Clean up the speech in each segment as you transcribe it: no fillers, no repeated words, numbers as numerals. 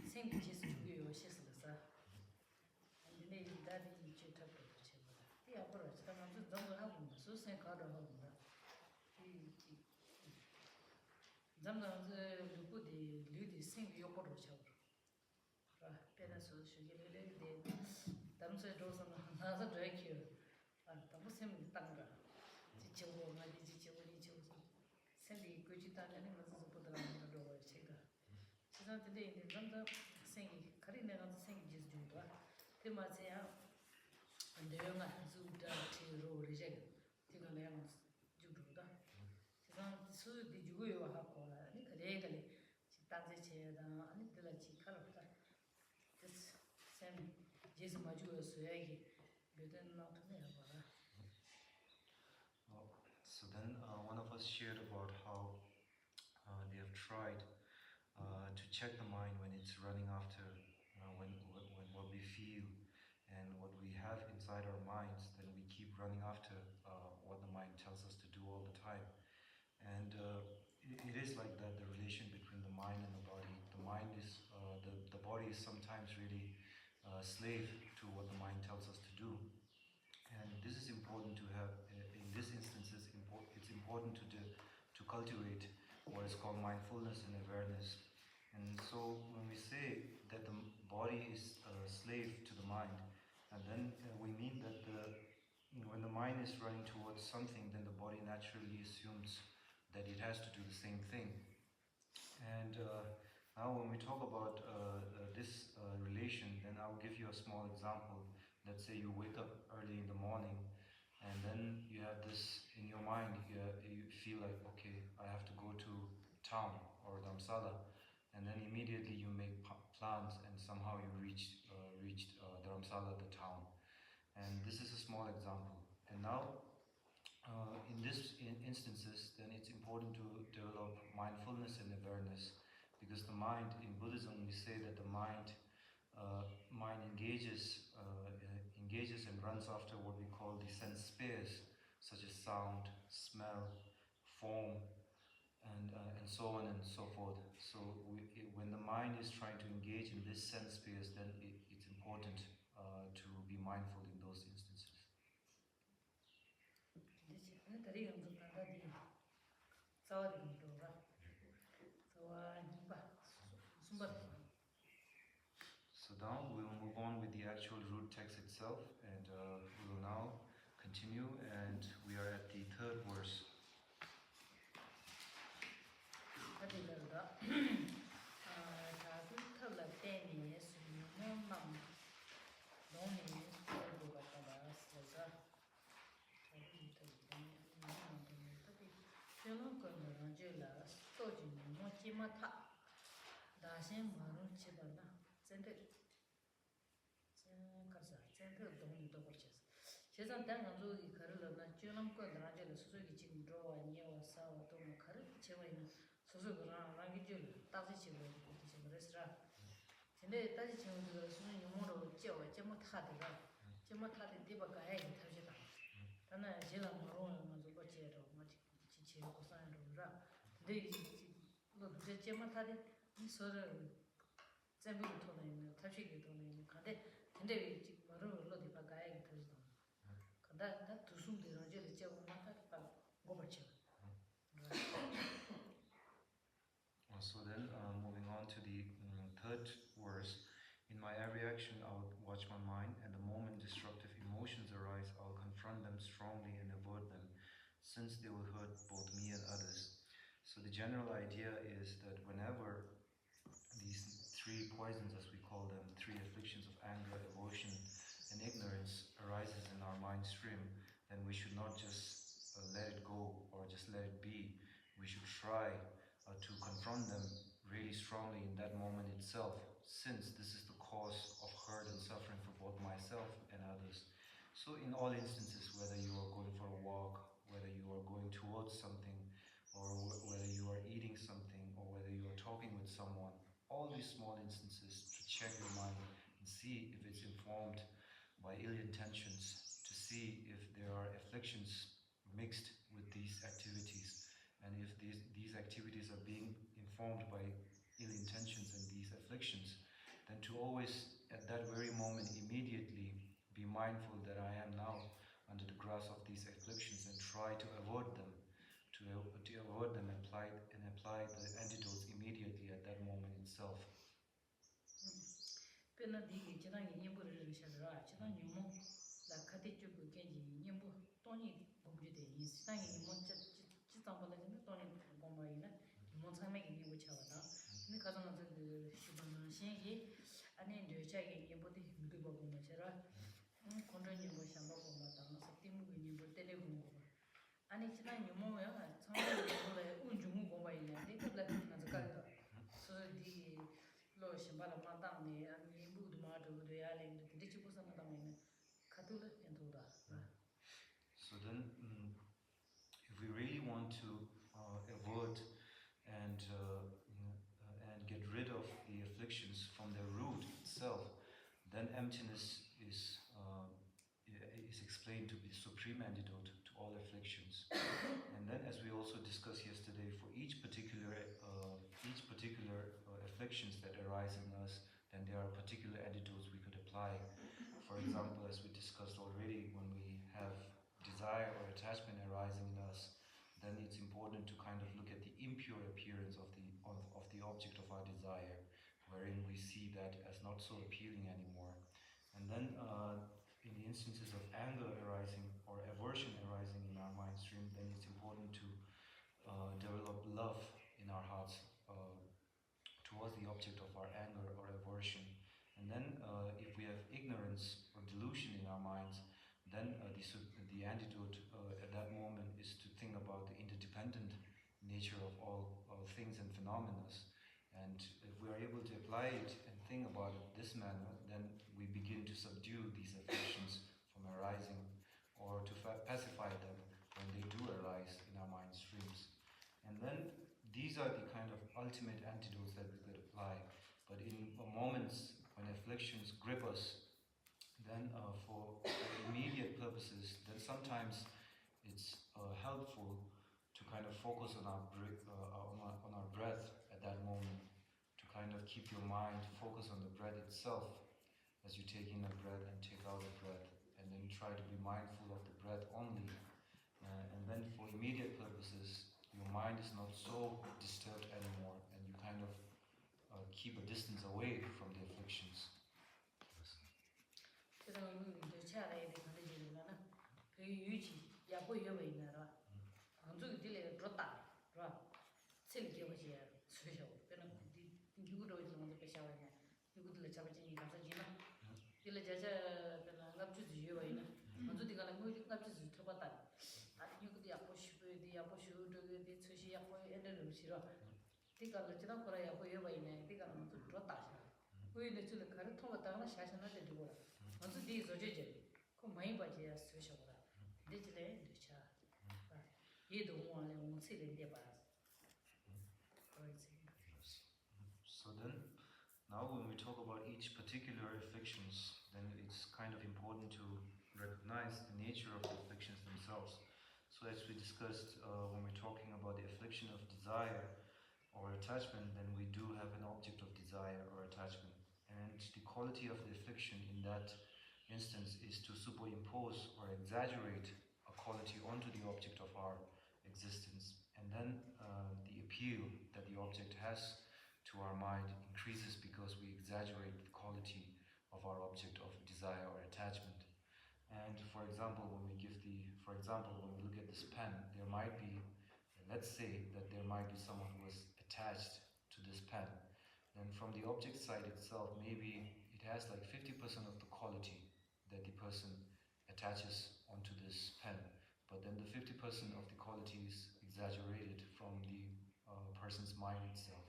Same just to you, she's the sir. And the lady that you checked up to the chamber. The opera, someone just don't have so same card of home. Sometimes you put the lady sing your bottle shower. Pedaços, cheguei de estamos a dois nada drag here. Estamos sempre tanga. Chicho, mas chicho, chicho. Sempre cogitar nem mas o poder não do chega. Se não te dei, então sem carine não sem diz junto. Tem mais é ande eu na zuda tiro rejega. Tem não é mas junto da. Se não isso de jugo eu a cola. Nem cale se tá dizendo ani de la chica lo tá. This same Jesus Maju so yagi beden not me So then one of us shared about how they have tried to check the mind when it's running after when what we feel and what we have inside our minds, then we keep running after what the mind tells us to do all the time. And it is like that, the relation between the mind and the body. The mind is, the body is sometimes really slave to what the mind tells us to do. And this is important to have, in this instance, it's important to cultivate what is called mindfulness and awareness. And so when we say that the body is a slave to the mind, and then we mean that when the mind is running towards something, then the body naturally assumes that it has to do the same thing. And now when we talk about this relation, then I'll give you a small example. Let's say you wake up early in the morning, and then you have this in your mind, you feel like, okay, I have to go to town or Dharamsala, and then immediately you make plans, and somehow you reached Dharamsala, the town. And this is a small example. And now in this instances, then it's important to develop mindfulness and awareness, because the mind, in Buddhism, we say that the mind engages and runs after what we call the sense spheres, such as sound, smell, form, and so on and so forth. So when the mind is trying to engage in this sense spheres, then it's important to be mindful in those instances. So now we will move on with the actual root text itself, and we will now continue, and we are at the third verse. She's Danganzu, Karla, Junam Kodranjel, Suzuki Jim Draw, and Yawa Sawa, Tomo Kari, Chewin, Suzuran, Rangijul, Tazi, restaurant. Today, Tazi, the Sunumono, Joe, Jemotadi, Jemotadi, Dibaka, Tajita. Tana Jilla Maron, Mazubacheto, Chichi, Kosan, Ra. Today, look, the Jemotadi, Sora, Zambi Tony, Tachi Tony, Kade, today, Maru, Lodibaka, Tajita. That to soon the Roger So then, moving on to the third verse. In my every action, I'll watch my mind, and the moment destructive emotions arise, I'll confront them strongly and avert them, since they will hurt both me and others. So the general idea is that whenever these three poisons, as we call them, three afflictions of anger, aversion, and ignorance arises in our mind stream, then we should not just let it go or just let it be. We should try to confront them really strongly in that moment itself, since this is the cause of hurt and suffering for both myself and others. So in all instances, whether you are going for a walk, whether you are going towards something, or whether you are eating something, or whether you are talking with someone, all these small instances to check your mind and see if it's informed by ill intentions, to see if there are afflictions mixed with these activities, and if these activities are being informed by ill intentions and these afflictions, then to always, at that very moment, immediately be mindful that I am now under the grasp of these afflictions and try to avoid them, to avoid them, apply the antidotes immediately at that moment itself. Pena digi chidangi nyimbo rin shadra, chidang nyumo la kati chubu genji nyimbo toni gomju de yin, chidangi nyumo chidang bala jina toni gomba yin, nyumo tsangme ki nyimbo chawa da. Ni kaza nga zang shibang shengi, ane nyo chagi nyimbo di mdiba gomba chara, kondra nyimbo shamba gomba da, nga sa timu ki nyimbo tele gomba. Ane chidang nyumo ya, tsangme nyimbo la unjungu gomba yin, di kubla nga zakaga. So di lo shimbala matang ni ani budu ma do do ya le ndi chi busa na dang ni katula ento da. So then, if we really want to avoid and get rid of the afflictions from their root itself, then emptiness is explained to be the supreme antidote to all afflictions. And then, as we also discussed yesterday, for each particular afflictions that arise in us, then there are particular antidotes we could apply. For example, as we discussed already, when we have desire or attachment arising in us, then it's important to kind of look at the impure appearance of the object of our desire, wherein we see that as not so appealing anymore. And then in the instances of anger arising or aversion arising in our mind stream, then it's important to develop love in our hearts towards the object of our anger or aversion. And then if we have ignorance or delusion in our minds, then the antidote at that moment is to think about the interdependent nature of all things and phenomena. And if we are able to apply it and think about it this manner, then we begin to subdue these afflictions from arising, or to pacify them when they do arise in our mind streams. And then these are the kind of ultimate antidotes that we could apply. But in moments when afflictions grip us, then for immediate purposes, then sometimes it's helpful to kind of focus on our breath at that moment, to kind of keep your mind focused on the breath itself as you take in a breath and take out a breath, and then try to be mindful of the breath only. And then for immediate purposes, your mind is not so disturbed anymore, and you kind of keep a distance away from the afflictions. So then, now when we talk about each particular afflictions, then it's kind of important to recognize the nature of the afflictions themselves. So as we discussed, when we're talking about the affliction of desire or attachment, then we do have an object of desire or attachment. And the quality of the affliction in that instance is to superimpose or exaggerate a quality onto the object of our existence. And then the appeal that the object has to our mind increases because we exaggerate the quality of our object of desire or attachment. And for example, when we look at this pen, there might be, let's say that there might be someone who is attached to this pen. Then from the object side itself, maybe it has like 50% of the quality that the person attaches onto this pen. But then the 50% of the quality is exaggerated from the person's mind itself.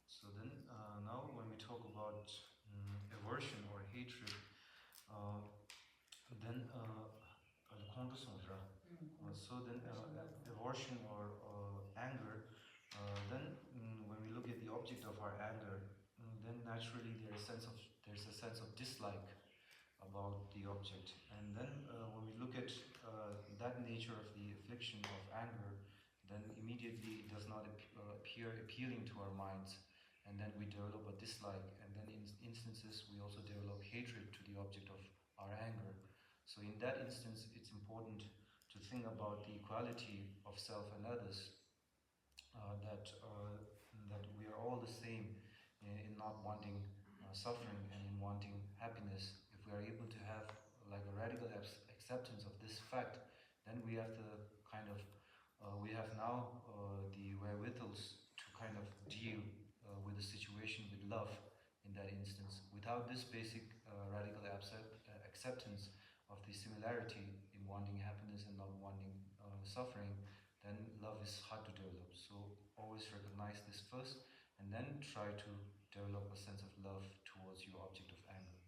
So then, now when we talk about aversion or hatred, then So then aversion or anger, then when we look at the object of our anger, then naturally there's a sense of dislike about the object. And then when we look at that nature of the affliction of anger, then immediately it does not appear appealing to our minds. And then we develop a dislike, and then in instances we also develop hatred to the object of our anger. So in that instance, it's important to think about the equality of self and others, that we are all the same in not wanting suffering and in wanting happiness. If we are able to have like a radical acceptance of this fact, then we have the kind of we have now the wherewithals to kind of deal with the situation with love in that instance. Without this basic radical acceptance of the similarity in wanting happiness and not wanting suffering, then love is hard to develop. So always recognize this first, and then try to develop a sense of love towards your object of anger.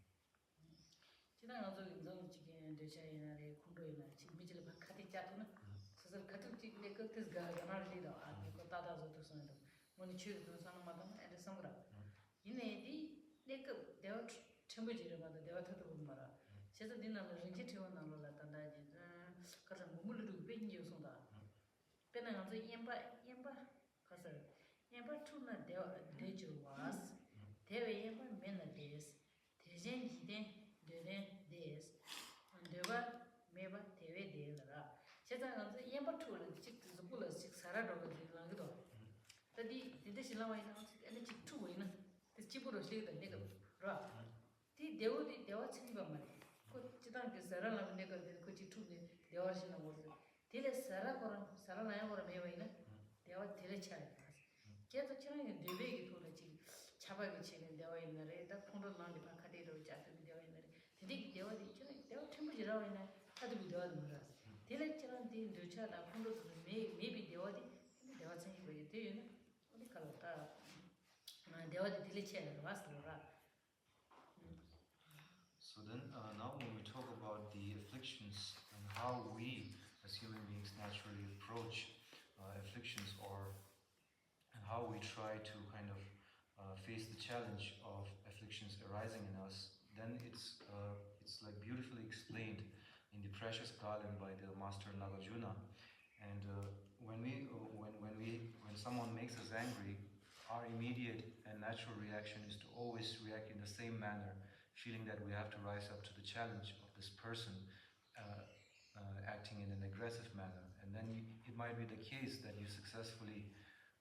So then now when we talk about the afflictions and how we as human beings naturally approach afflictions, and how we try to kind of face the challenge of afflictions arising in us, then it's like beautifully explained in the Precious Garland by the Master Nagarjuna. And when someone makes us angry, our immediate and natural reaction is to always react in the same manner, feeling that we have to rise up to the challenge of this person acting in an aggressive manner. And then it might be the case that you successfully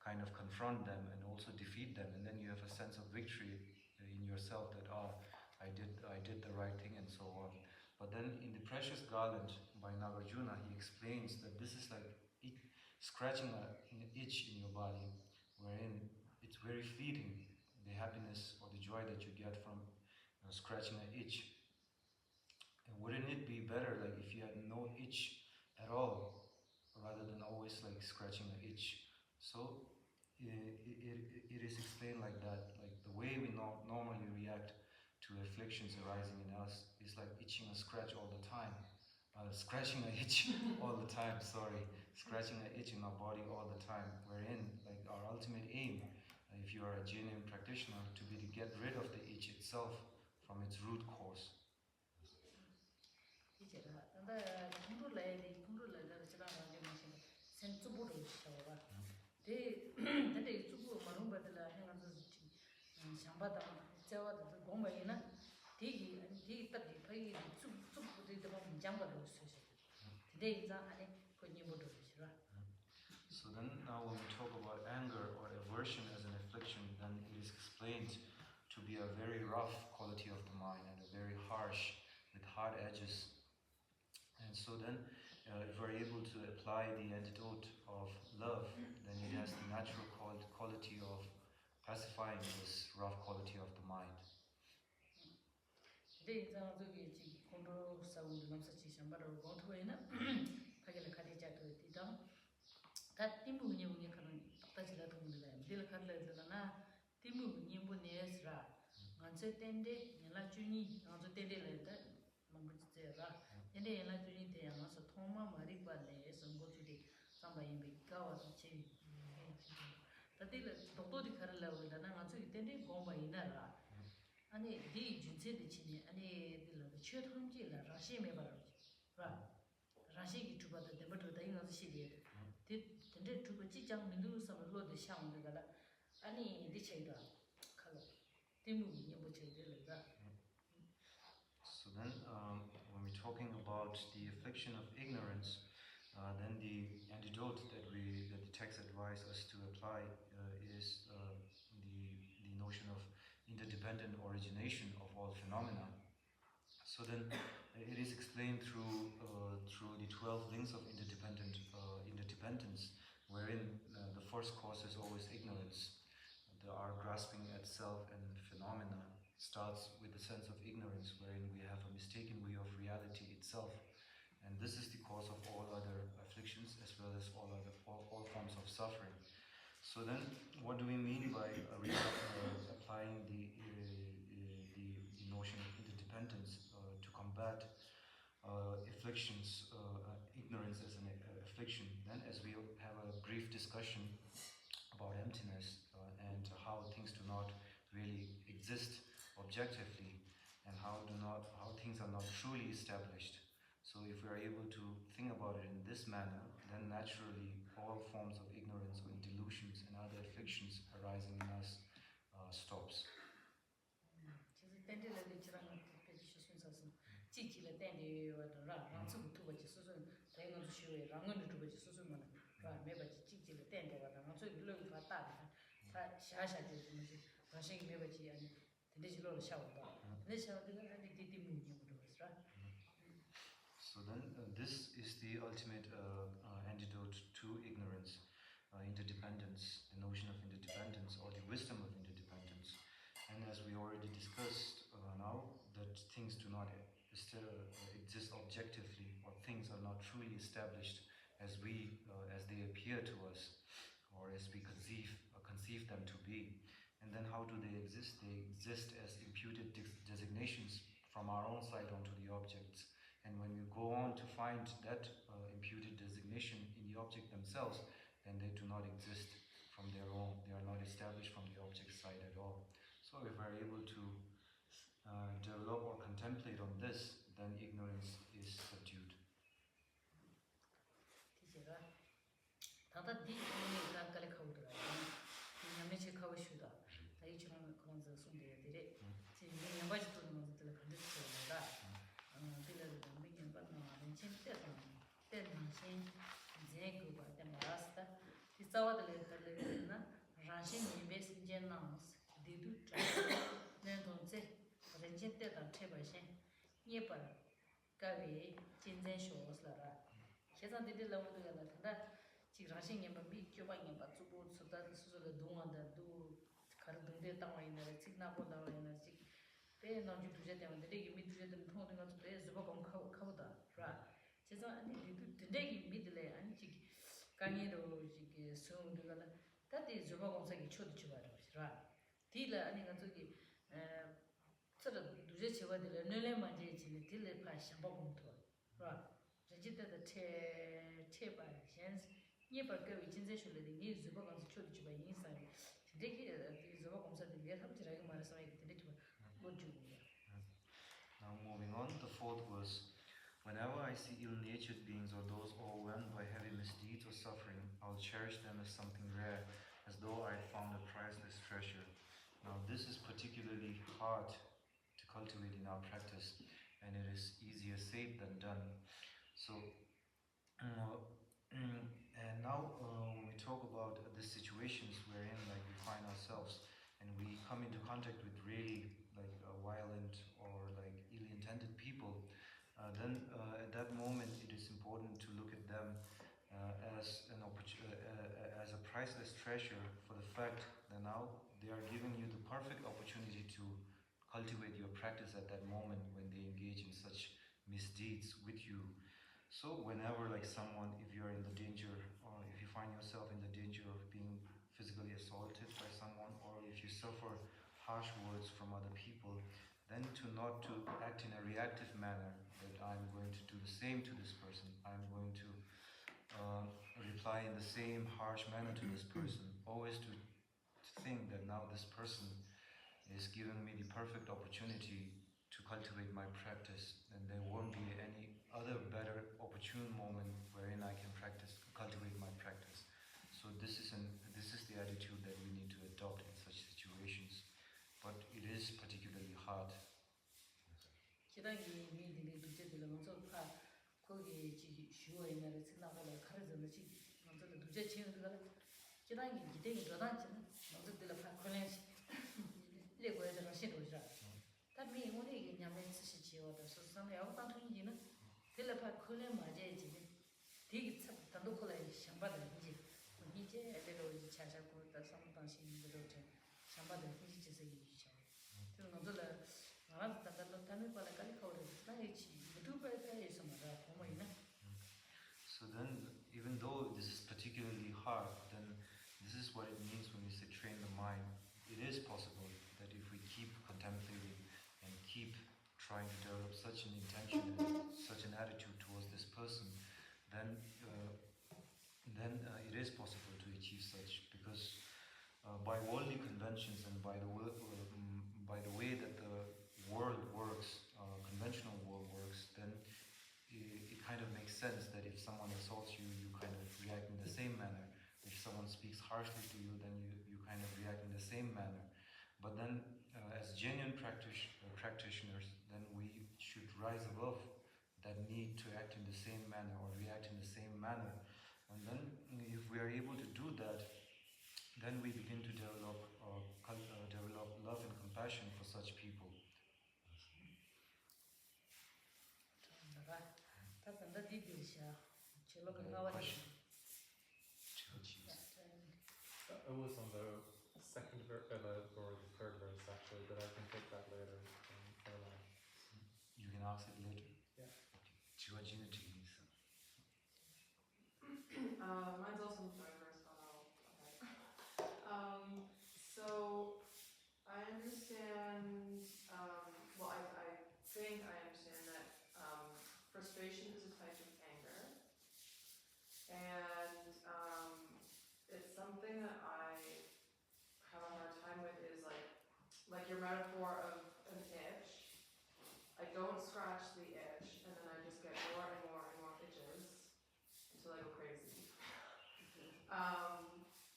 kind of confront them and also defeat them, and then you have a sense of victory in yourself that I did the right thing and so on. But then in the Precious Garland by Nagarjuna, he explains that this is like scratching an itch in your body, wherein it's very fleeting, the happiness or the joy that you get from scratching an itch. And wouldn't it be better like if you had no itch at all, rather than always like scratching an itch? So it is explained like that, like the way we normally react to afflictions arising in us is like itching a scratch all the time. Scratching an itch all the time, scratching an itch in our body all the time, wherein like our ultimate aim, if you are a genuine practitioner, to be to get rid of the itch itself from its root cause. So then now when we talk about anger or aversion as an affliction, then it is explained to be a very rough quality of the mind and a very harsh, with hard edges. And so then if we're able to apply the antidote of love, then it has the natural quality of pacifying this rough quality of the mind. Samba yimbe gawa che tatile doktor di khara la wala na ngazu tende gomba inara ani di junse de chini ani di la che thonji la rashi me bara ra rashi ki tuba da debato da inga shi de ti tende tuba ji jang mindu sam lo de shang de gala ani di che da khalo timu ni bo che de le da. So then, when we're talking about the affliction of ignorance, then the antidote that the text advises us to apply is the notion of interdependent origination of all phenomena. So then, it is explained through the 12 links of interdependence, wherein the first cause is always ignorance. Our grasping at self and phenomena starts with the sense of ignorance, wherein we have a mistaken view of reality itself. And this is the cause of all other afflictions as well as all forms of suffering. So then, what do we mean by applying the notion of interdependence to combat afflictions, ignorance as an affliction? Then, as we have a brief discussion about emptiness and how things do not really exist objectively, and how things are not truly established. So if we are able to think about it in this manner, then naturally all forms of ignorance or delusions and other afflictions arising in us stops. So then this is the ultimate antidote to ignorance, interdependence, the notion of interdependence or the wisdom of interdependence. And as we already discussed now, that things do not exist objectively, or things are not truly established as they appear to us, or as we conceive them to be. And then how do they exist? They exist as imputed designations from our own side onto the objects. And when you go on to find that imputed designation in the object themselves, then they do not exist from their own. They are not established from the object side at all. So if we're able to develop or contemplate on this, then ignorance is subdued. Now moving on, the fourth was, whenever I see ill-natured beings or those overwhelmed by heavy misdeeds or suffering, I'll cherish them as something rare, as though I had found a priceless treasure. Now this is particularly hard to cultivate in our practice, and it is easier said than done. So, and now when we talk about the situations wherein we find ourselves, and we come into contact with really violent or ill-intended people, then at that moment it is important to look at them as as a priceless treasure, for the fact that now they are giving you the perfect opportunity to cultivate your practice at that moment when they engage in such misdeeds with you. So whenever someone, if you are in the danger, or if you find yourself in the danger of being physically assaulted by someone, or if you suffer harsh words from other people, then not to act in a reactive manner, that I'm going to do the same to this person, I'm going to reply in the same harsh manner to this person, always to think that now this person is giving me the perfect opportunity to cultivate my practice, and there won't be any other better opportune moment wherein I can cultivate my practice. So this is the attitude that we need to adopt in such situations, but it is particularly hard. 기당이 미디리 두제들 먼저 파 거기 지 쉬어 있는 생각을 가르쳐는 지 먼저 두제 친구들 기당이 기대기 전환지는 먼저 들어 파 콜렌시 레고에 들어 시도자但미 오늘 냐면 지시 지어다 소소는 야구단 통이지는 들어 파 콜렌 맞아야지 되게 참 단독 콜렌 상받을 이제 애들로 이제 찾아고 다 상당신들로 좀 상받을 이제 이죠 저 먼저는 So then, even though this is particularly hard, then this is what it means when we say train the mind. It is possible that if we keep contemplating and keep trying to develop such an intention and such an attitude towards this person, then it is possible to achieve such, because by worldly conventions and by the way that the world works, conventional world works, then it kind of makes sense that if someone insults you, you kind of react in the same manner. If someone speaks harshly to you, then you kind of react in the same manner. But then, as genuine practitioners, then we should rise above that need to act in the same manner or react in the same manner. And then, if we are able to do that, then we begin to develop love and compassion for such people. Question? It was on the second verse, or the third verse actually, but I can take that later. You can ask it later. Yeah. Mine's also the third verse, okay. So I understand, well, I think I understand that frustration is a type of anger, and it's something that I have a hard time with, is like your metaphor of an itch. I don't scratch the itch, and then I just get more and more and more itches until I go crazy.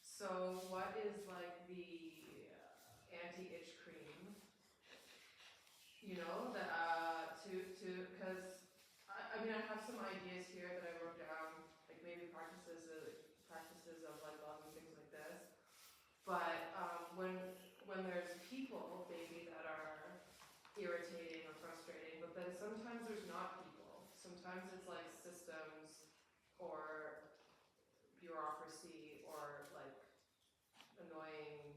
So what is like the anti-itch cream? You know, that because I mean, I have some ideas here that I wrote down, like maybe practices of like love and things like this. But when there's people maybe that are irritating or frustrating, but then sometimes there's not people. Sometimes it's like systems or bureaucracy or like annoying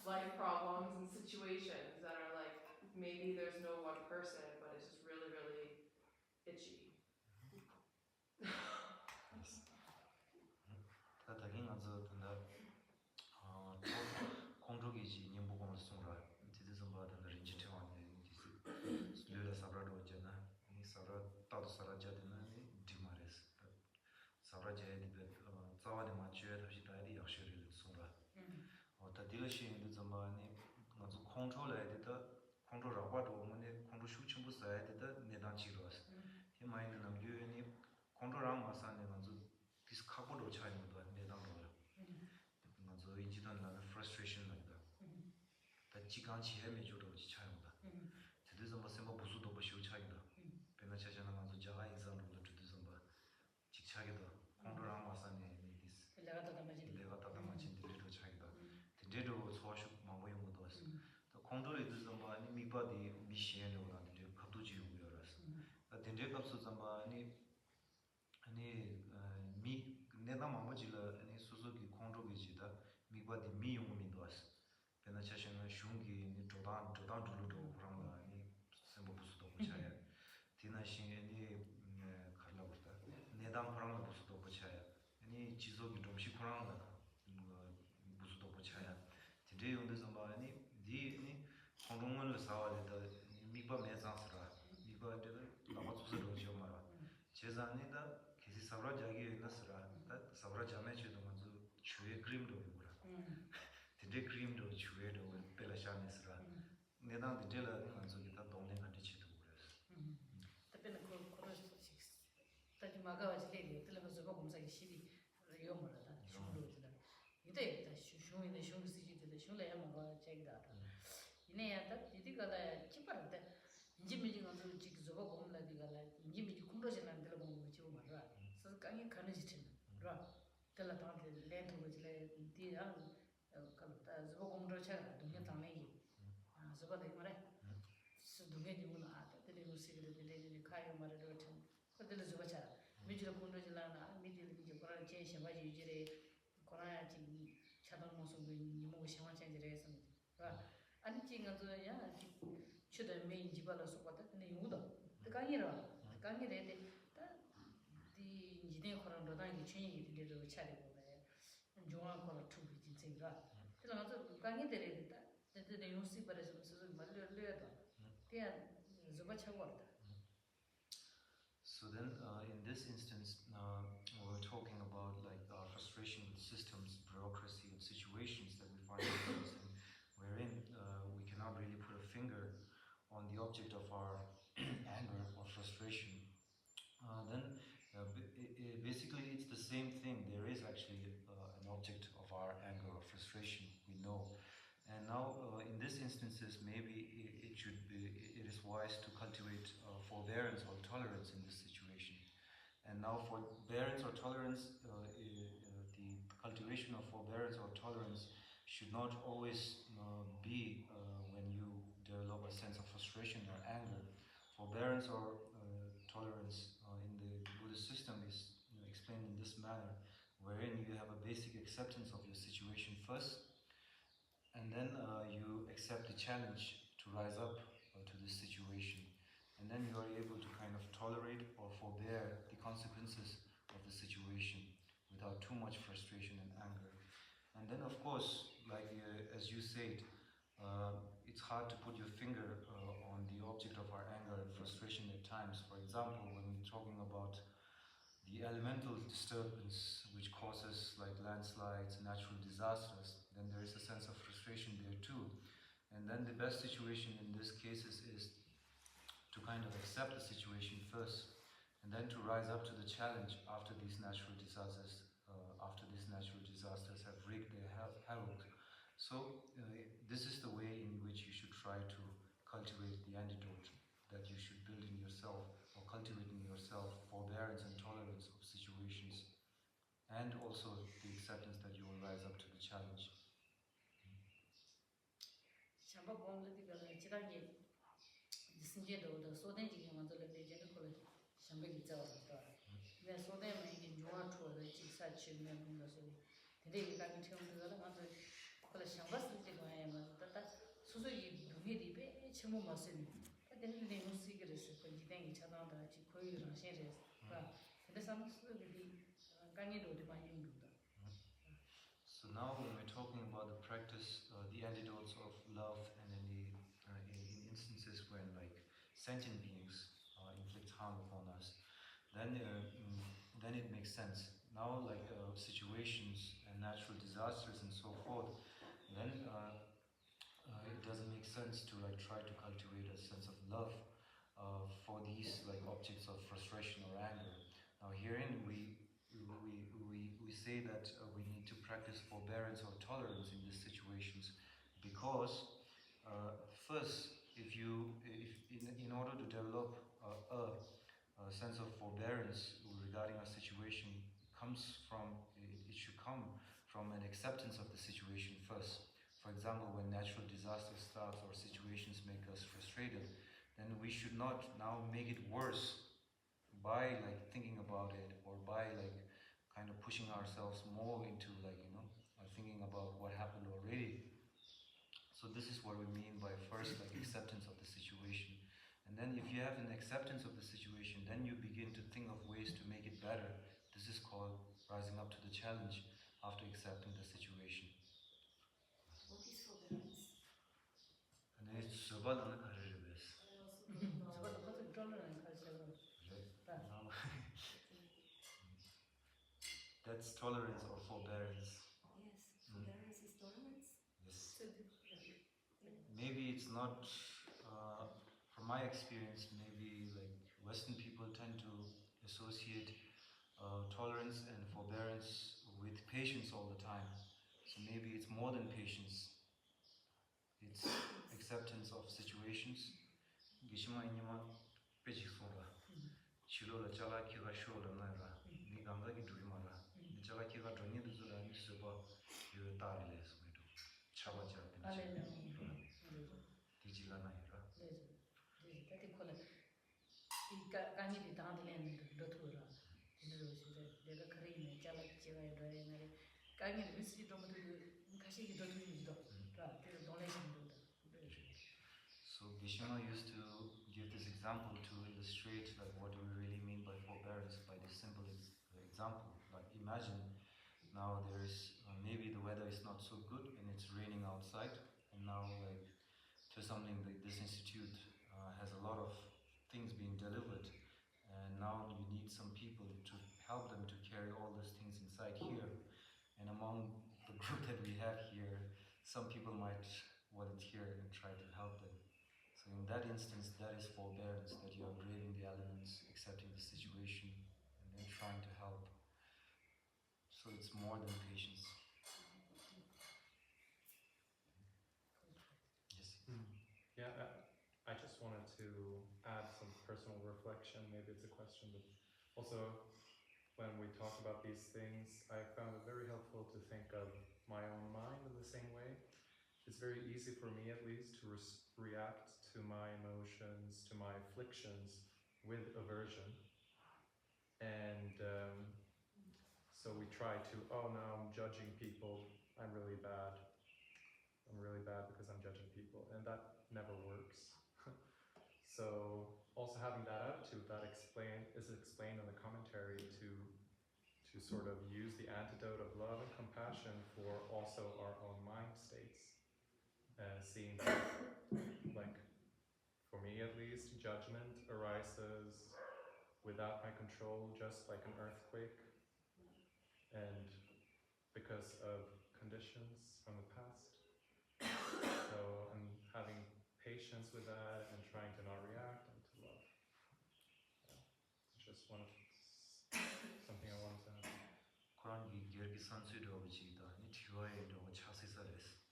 life problems and situations that are like, maybe there's no one person, but it's just really, really itchy. control control frustration like that. That jigan chihe me judo chi chayda. Tede zamba semba busu do ba shiu chayda. Pena chachana manzo jaga exam lo la tude zamba chik chayda. Kondo rang masane ni dis. Lega tata machin de do chayda. Tede do swashu mambo yong do as. The kondo le zamba ni mikba di mi shen lo la de kaptu ji yong yoras. Tede kapsu zamba ni mi neda mambo jila ni susu ki kondo ge jida mikba di mi yong mi do as. Pena chashana shungi ni jodan dulu do kuranga ni sembo busu do kuchaya. Tina shin ni karla burta. Nedam kuranga busu do kuchaya. Ni jizo ki domshi kuranga busu do kuchaya. Tide yonde zamba ni di ni kondongon lo sawa le da mikba me zansara. Mikba de lama tsusa do chiyo mara. Cheza ni da kisi sabra jagi yonda sara. Zobra Jamechi, the ones who chew cream do. 음. The cream do chew it over Pelashanisra. Nedan the Dilla, the ones who get a don't think to cheat. 음. 답변은 그 코러스 다시 막아가지고 내리 들어가 저거 검사기 시비 요물하다 슈로지다 이때 슈슈인데 슈스지데 슈래야 뭐가 제기다 이내야다 디디가다 찌빠르다 인지미지 간도 지 저거 검라디가라 인지미지 kumro지는 들어 보고 지고 말아 그래서 강이 가는 지친 그라 들라 당데 렌토고지래 디야 kalta zbo gomro cha dunya tang nei a zbo de mare su dunya ni mun a ta de musi de de khayo mare do chen ko de zbo cha mi jira kun do jila na mi de mi jora che sha ba ji jire kora ya ji cha dang mo su ni mo sha wa chen jire sam ba ani ji nga zo ya chu de me ji ba la so ba ta ne yu da de ka ni ra ka ni de ta di ji de kora do da ni chen yi de de cha de ko Joan kola tu bi jin ra tela ma to ka ngi dere ta de yusi bare so so ma le da tia zuba cha wa da So then, in this instance, we're talking about like frustration with systems, bureaucracy, and situations that we find ourselves in, wherein we cannot really put a finger on the object of our anger or frustration. Basically, it's the same thing. There is actually an object of our anger or frustration. We know. And now, in these instances, maybe it is wise to cultivate forbearance or tolerance in this situation. And now, forbearance or tolerance, the cultivation of forbearance or tolerance should not always be when you develop a sense of frustration or anger. Forbearance or tolerance in the Buddhist system is explained in this manner, wherein you have a basic acceptance of your situation first, and then you accept the challenge to rise up to this situation, and then you are able to kind of tolerate or forbear the consequences of the situation without too much frustration and anger. And then, of course, like as you said, it's hard to put your finger on the object of our anger and frustration at times. For example, when we're talking about the elemental disturbance which causes like landslides, natural disasters, then there is a sense of frustration there too. And then the best situation in this case is to kind of accept the situation first, and then to rise up to the challenge after these natural disasters have wreaked their havoc. So this is the way in which you should try to cultivate the antidote that you should build in yourself, or cultivate in yourself forbearance and tolerance of situations, and also the acceptance that you will rise up to the challenge. chamba bom le diga la chira ye sinje do do so den ji ma do le de je ko le chamba gi za da me so den ma yi juwa to le ji sa chi me mun da so de ga ni chong de la ma do ko le chamba su ji ga ya ma ta ta su su yi du ge di be chi mo ma se ni ta de ni mu si ge se ko ji den gi cha da da chi ko yi ra she re ba de sa mu su ge di ga ni do de ma yin du da. So now when we're talking about the practice, the antidotes of love, and in instances when like sentient beings inflict harm upon us, then it makes sense. Now like situations and natural disasters and so forth, then it doesn't make sense to like try to cultivate a sense of love for these like objects of frustration or anger. Now herein we say that we need to practice forbearance or tolerance in these situations, because first, in order to develop a sense of forbearance regarding a situation, it should come from an acceptance of the situation first. For example, when natural disaster starts or situations make us frustrated, then we should not now make it worse by like thinking about it, or by like kind of pushing ourselves more into like thinking about what happened already. So this is what we mean by first like acceptance of the situation, and then if you have an acceptance of the situation, then you begin to think of ways to make it better. This is called rising up to the challenge after accepting the situation. What is forbearance? And it's about an That's tolerance or forbearance. Yes, forbearance is tolerance. Yes. So the- Maybe it's not, from my experience, maybe like Western people tend to associate tolerance and forbearance with patience all the time. So maybe it's more than patience. It's acceptance of situations. Gishima inyama pechi songa. Chilo la chala kiga show la naira. Ni gamza ki dui mara. Ni chala kiga droni du zula ni soba yu tari le sumedo. Chaba cha Ale dina. na Tiji la naira. dati kola di kanyi di tangdi len do thura dilo shire de kari ne chala chiga yo re ngare kanyi di misi do mudu kashi ki do tu ni do ra de dole shin do da So Gishima used to give this example to illustrate like what do we really mean by forbearance by this simple example. Like imagine now there's maybe the weather is not so good and it's raining outside, and now like to something like this institute has a lot of things being delivered, and now you need some people to help them to carry all those things inside here. And among the group that we have here, some people might volunteer and try to help them. So in that instance, that is forbearance, that you are braving the elements, accepting the situation, and then trying to help. So it's more than patience. Yes. Yeah, I just wanted to add some personal reflection. Maybe it's a question, but also when we talk about these things, I found it very helpful to think of my own mind in the same way. It's very easy for me, at least, to react to my emotions, to my afflictions with aversion. And so we try to, oh, now I'm judging people, I'm really bad. I'm really bad because I'm judging people, and that never works. So also having that attitude, that is explained in the commentary to sort of use the antidote of love and compassion for also our own mind states. Seeing that, like, for me at least, judgment arises without my control, just like an earthquake, and because of conditions from the past. So I'm having patience with that and trying to not react and to love. Yeah. It's just something I wanted to have. Kurangi gergi sansu do bichida ni thiwaye do chasi sales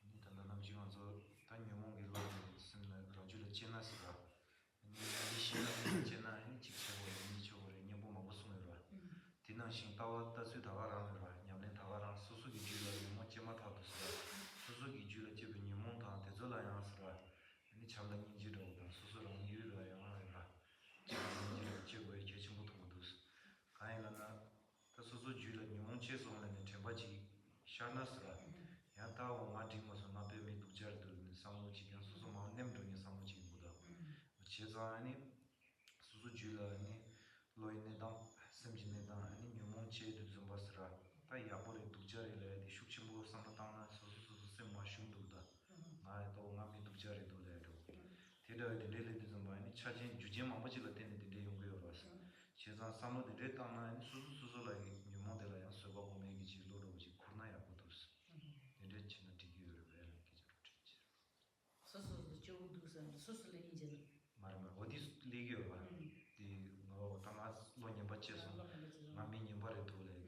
ni tanda nam jiwan zo tan nyomong gi lo simna raju le chena sira ni shina ni chena ni chikse bo ni chore nyebo ma bo sume ra dinan shin tawa ta su dawa ram ra nyamlen tawa ram susu gi jula mo chema ta do sira susu gi jula che bi nyomong ta te zo la yang sira ni chamla ni ji do da susu ram ni yu da yang ra chamla ni ji che bo ye che chimbo to dos kai la na ta susu jula nyomong che so la ne temba ji shana sira ya ta wo ma di mo so na be mi du jar do ni samu ji gan susu ma nem do ni samu ji bu da che za ni susu jula ni lo ne dang sem ji ne dang ni nyomong che du zumba sira ta ya bo le du jar le di shuk chimbo sa na dang na susu sem ma shum du da na to ma mi du jar do le do te da de le du zumba ni cha jin ju je ma ba ji la te ne de yong yo ba che za samu de re dang na ni susu la nyomong de la ya so ba bo me gi ji lo do ji kurna ya bu dos de chi na di gi yo re ki ji ro chi 소소 저 두선 소소를 이제는 말마 어디 리기요 봐. 디 뭐 타마 뭐냐 받쳐서 마미 님바를 돌래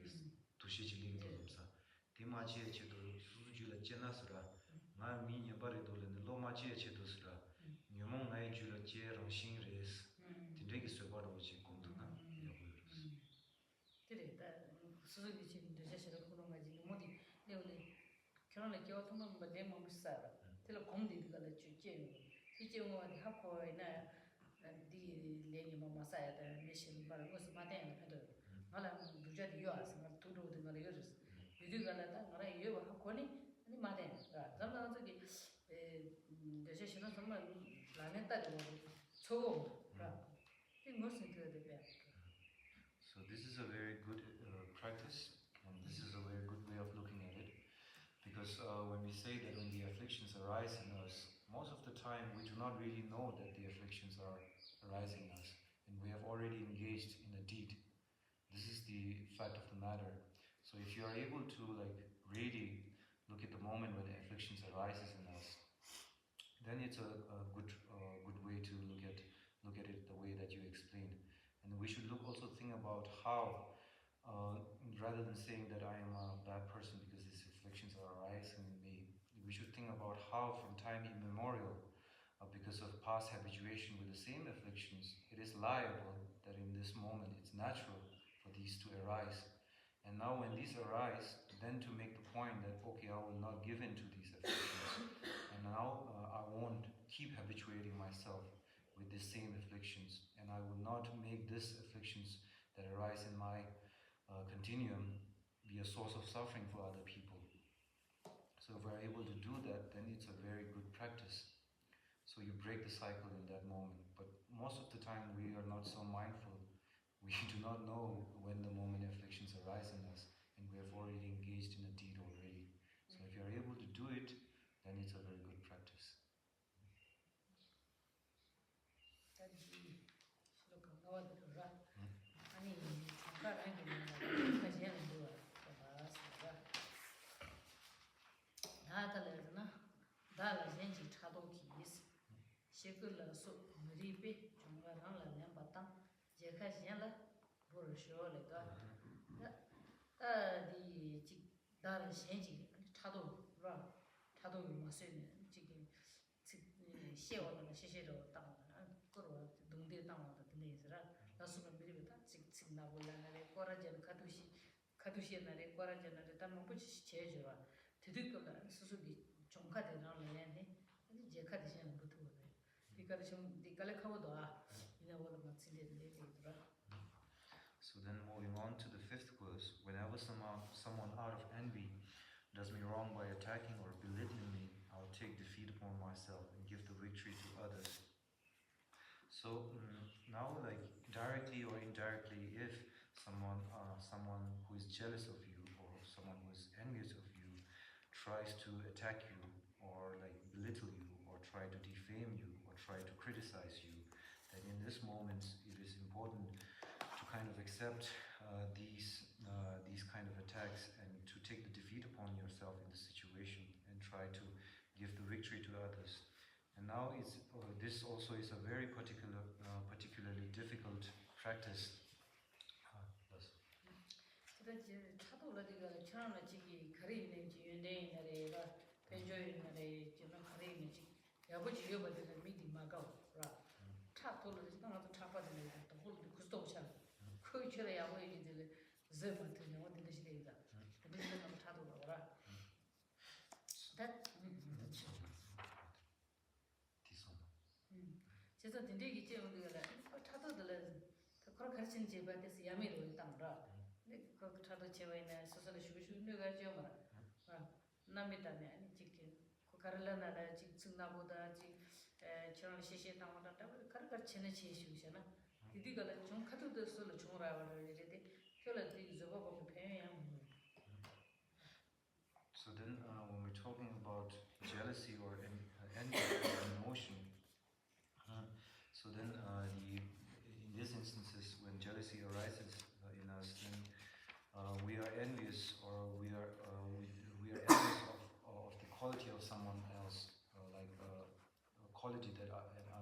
두시지 리기도 없어. 디마치에 쳐도 수주를 째나서라. 마미 님바를 돌래는 로마치에 쳐도서라. 녀몽 나의 줄을 제랑 신레스. 딘데기 서버로 오지 공도나. 그래 다 소소기 지금 되셔서 그런 거지 뭐디 내가 결혼을 겨우 통만 내 몸이 살아. 텔레 공디가 내 주제. 지금 어디 학교에나 디 레니 뭐 사야 돼. 미션 바로 무슨 마대는 해도. 말아 부자디 요아서 말 투도도 말 요르스. 유디가 나다 나라 요 학교니 아니 마대. 잠깐 저기 되셔서 정말 라면 따지고 초고. 이 무슨 그래 돼. So this is a very good practice, and this is a very good way of looking at it. Because when we say that when the afflictions arise in us, most of the time we do not really know that the afflictions are arising in us, and we have already engaged in a deed. This is the fact of the matter. So if you are able to like really look at the moment when afflictions arises in us, then it's a good way to look at it the way that you explained. And we should also think about how, rather than saying that I am a bad person because these afflictions are arising in me, we should think about how from time immemorial, because of past habituation with the same afflictions, it is liable that in this moment it's natural for these to arise. And now when these arise, then to make the point that, okay, I will not give in to these afflictions. And now I won't keep habituating myself with the same afflictions. And I will not make these afflictions that arise in my continuum be a source of suffering for other people. So if we're able to do that, then it's a very good practice. So you break the cycle in that moment. But most of the time we are not so mindful. We do not know when the moment afflictions arise in us, and we have already engaged in a deed already. So if you're able to do it, then it's a very good practice. 단지 그렇게 나와들어라. 아니 잠깐 아니면 가지는 거야. 봐서 나달래나 달라 젠지 차도기 있어. 시글라서 머리비 정말랑라 냠바탕 제카지야라 보르쇼레가 디 다른 젠지 차도 차도 마세네 지금 시에와는 시시로 땅 거로 동대 땅도 되네스라 나수는 미리부터 직 나올라네 꼬라전 카두시나레 꼬라전나레 담은 부치 제주와 드득거라 수수기 종카되나는데 아니 제카되시는 부터 이거를 좀 니깔에 카고도아 이나보다 맞진데들이더라. So then moving on to the fifth verse, whenever someone out of envy does me wrong by attacking or belittling me, I'll take defeat upon myself and give the victory to others. So now, like directly or indirectly, if someone who is jealous of you or someone who is envious of you tries to attack you or like belittle you or try to defame you or try to criticize you, then in this moment it is important to kind of accept these kind of attacks and to take the defeat upon yourself in the situation and try to give the victory to others. And now this also is a very particularly difficult practice. 그다지 차도라디가 처음에 지기 거리는 지연대인들이가 배조인들이 저는 거리는 지 야버지 여버들 미디 마가라 차도를 지나도 차파들이 또 홀도 구스도차 거기에 야버지들 저한테 어디 되시대가 그래서 차도가 오라 that 제가 딘데기 제우들라 차도들 그걸 가르친 제바데스 야미로 땅라 그 차도 제와이나 소설 슈슈르가 지어마라 남미다네 아니 지금 그 가르라나다 지금 승나보다 지금 저런 시시 당마다 가르가 치는 지시우잖아 디디가 좀 카도도 솔로 총라와를 이래데 결혼이 저거고 배야 So then when we're talking about jealousy or envy or emotion, so then in these instances when jealousy arises in us, then we are envious or we are envious of the quality of someone else, like a quality that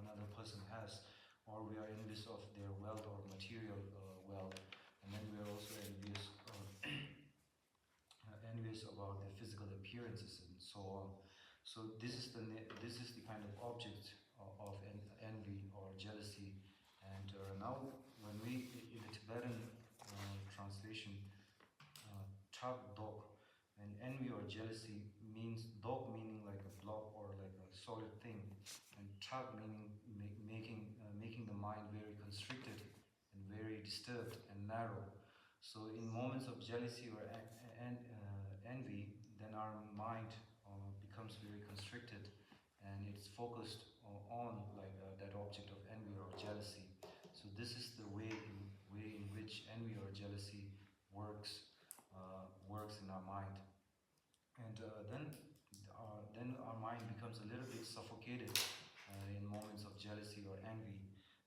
another person has, or we are envious of their wealth or material wealth, and then we are also envious about their physical appearances and so on. So this is the kind of object of envy or jealousy. And now when we in the Tibetan translation, chak dog, and envy or jealousy means dog meaning like a block or like a solid thing, and chak meaning making the mind very constricted and very disturbed and narrow. So in moments of jealousy or envy, then our mind becomes very constricted and it's focused on like that object of envy or jealousy. So this is the way in which envy or jealousy works in our mind, and then our mind becomes a little bit suffocated in moments of jealousy or envy.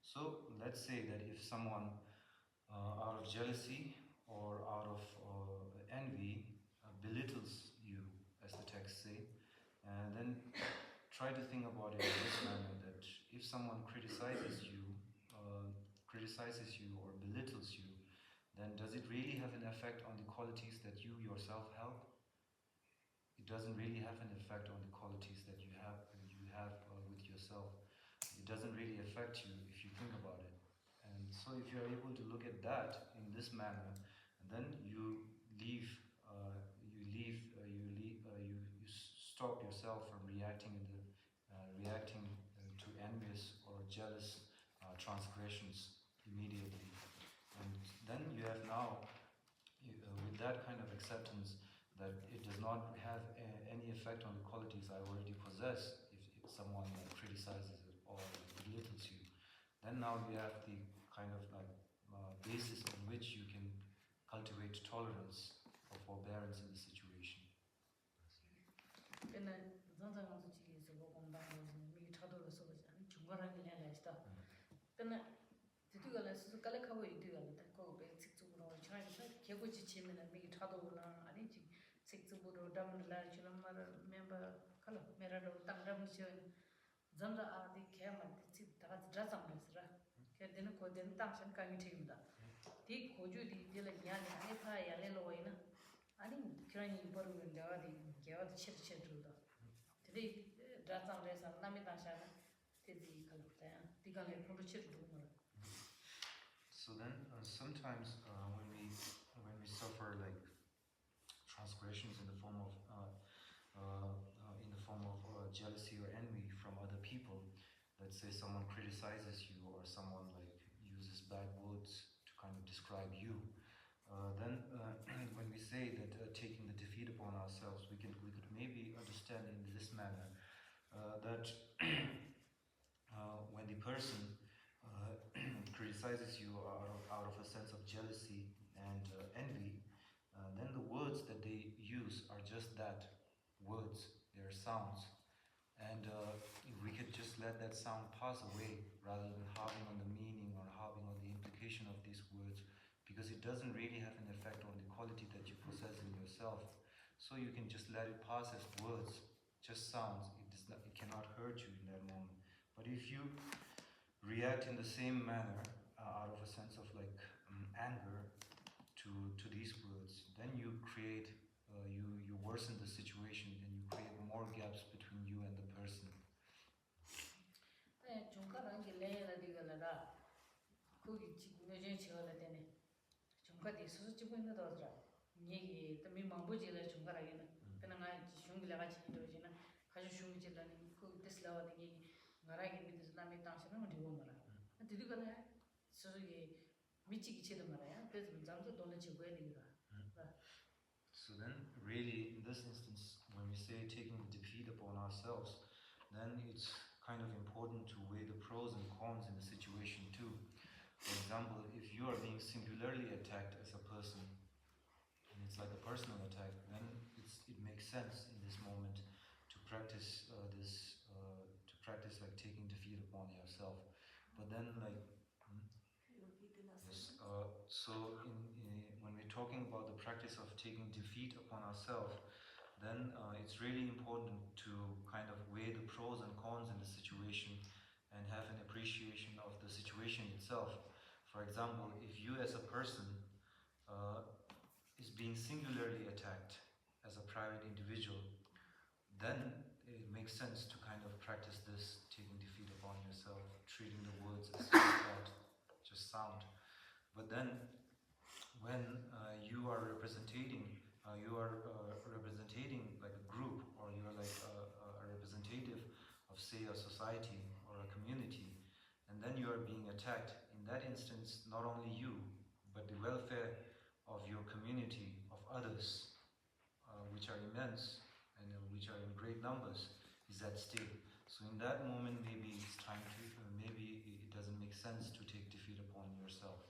So let's say that if someone out of jealousy or out of envy try to think about it in this manner that if someone criticizes you or belittles you, then does it really have an effect on the qualities that you yourself have? It doesn't really have an effect on the qualities that you have with yourself. It doesn't really affect you if you think about it. And so if you're able to look at that in this manner, then you stop yourself from reacting to envious or jealous transgressions immediately. And then you have now, with that kind of acceptance, that it does not have any effect on the qualities I already possess if someone criticizes it or belittles you. Then now you have the kind of basis on which you can cultivate tolerance or forbearance in the situation. 근데 전장에서 지기서 공부하는 미 차도로 써서 중간에 내려 있다. 근데 뒤쪽에 수수 깔락하고 있대요. 그거 베이직적으로 차이서 개고지 치면은 미 차도나 아니지 식적으로 담을라 지금 말 멤버 칼로 메라로 땅담이죠. 전자 아디 개만 집 다 자자면서라. 걔는 거든 땅선 강이 튀긴다. 디 고주디 딜에 냐니 아니 파야래 로이나 아니 그러니 버르는 데와디 개와디 치르치르다. 되게 자자면서 남이 다샤나 되게 칼로다. 디가래 프로치르도 뭐. So then sometimes when we suffer like transgressions in the form of jealousy or envy from other people, let's say someone criticizes you or someone like uses bad words to kind of describe you, then when we say that taking the defeat upon ourselves, we could maybe understand in this manner that when the person criticizes you out of a sense of jealousy and envy, then the words that they use are just that, words, they're sounds. And we could just let that sound pass away rather than harping on the meaning or harping on the implication of these words, because it doesn't really have an effect on the quality that you possess in yourself. So you can just let it pass as words, just sounds. It cannot hurt you in that moment. But if you react in the same manner out of a sense of like anger to these words, then you create you worsen the situation and you create more gaps between you and the person. 네, 중간에 레이라 디가라라 거기 지금 요즘 지어라 되네. 중간에 수수 집고 있는 도더라. 얘기 때문에 망보지라 중간에는 그냥 중글라가 지도지나 가서 중지라는 그 뜻라와 되게 말하기 믿으서 남의 당신은 어디 보면 말아. 디디가네 수수기 미치기 치도 말아야. 그래서 잠도 돈을 지고 해야 되니까. So then, really, in this instance, when we say taking the defeat upon ourselves, then it's kind of important to weigh the pros and cons in the situation too. For example, if you are being singularly attacked as a person, and it's like a personal attack, then it makes sense in this moment to practice like taking defeat upon yourself. But then, like, yes, so when we're talking about the practice of taking defeat upon ourselves, then it's really important to kind of weigh the pros and cons in the situation and have an appreciation of the situation itself. For example, if you as a person is being singularly attacked as a private individual, then it makes sense to kind of practice this, taking defeat upon yourself, treating the words as just sound. But then, when you are representing like a group, or you are like a representative of, say, a society or a community, and then you are being attacked. In that instance, not only you, but the welfare of your community, of others, which are immense and which are in great numbers, is at stake. So in that moment, maybe it's time to, maybe it doesn't make sense to take defeat upon yourself.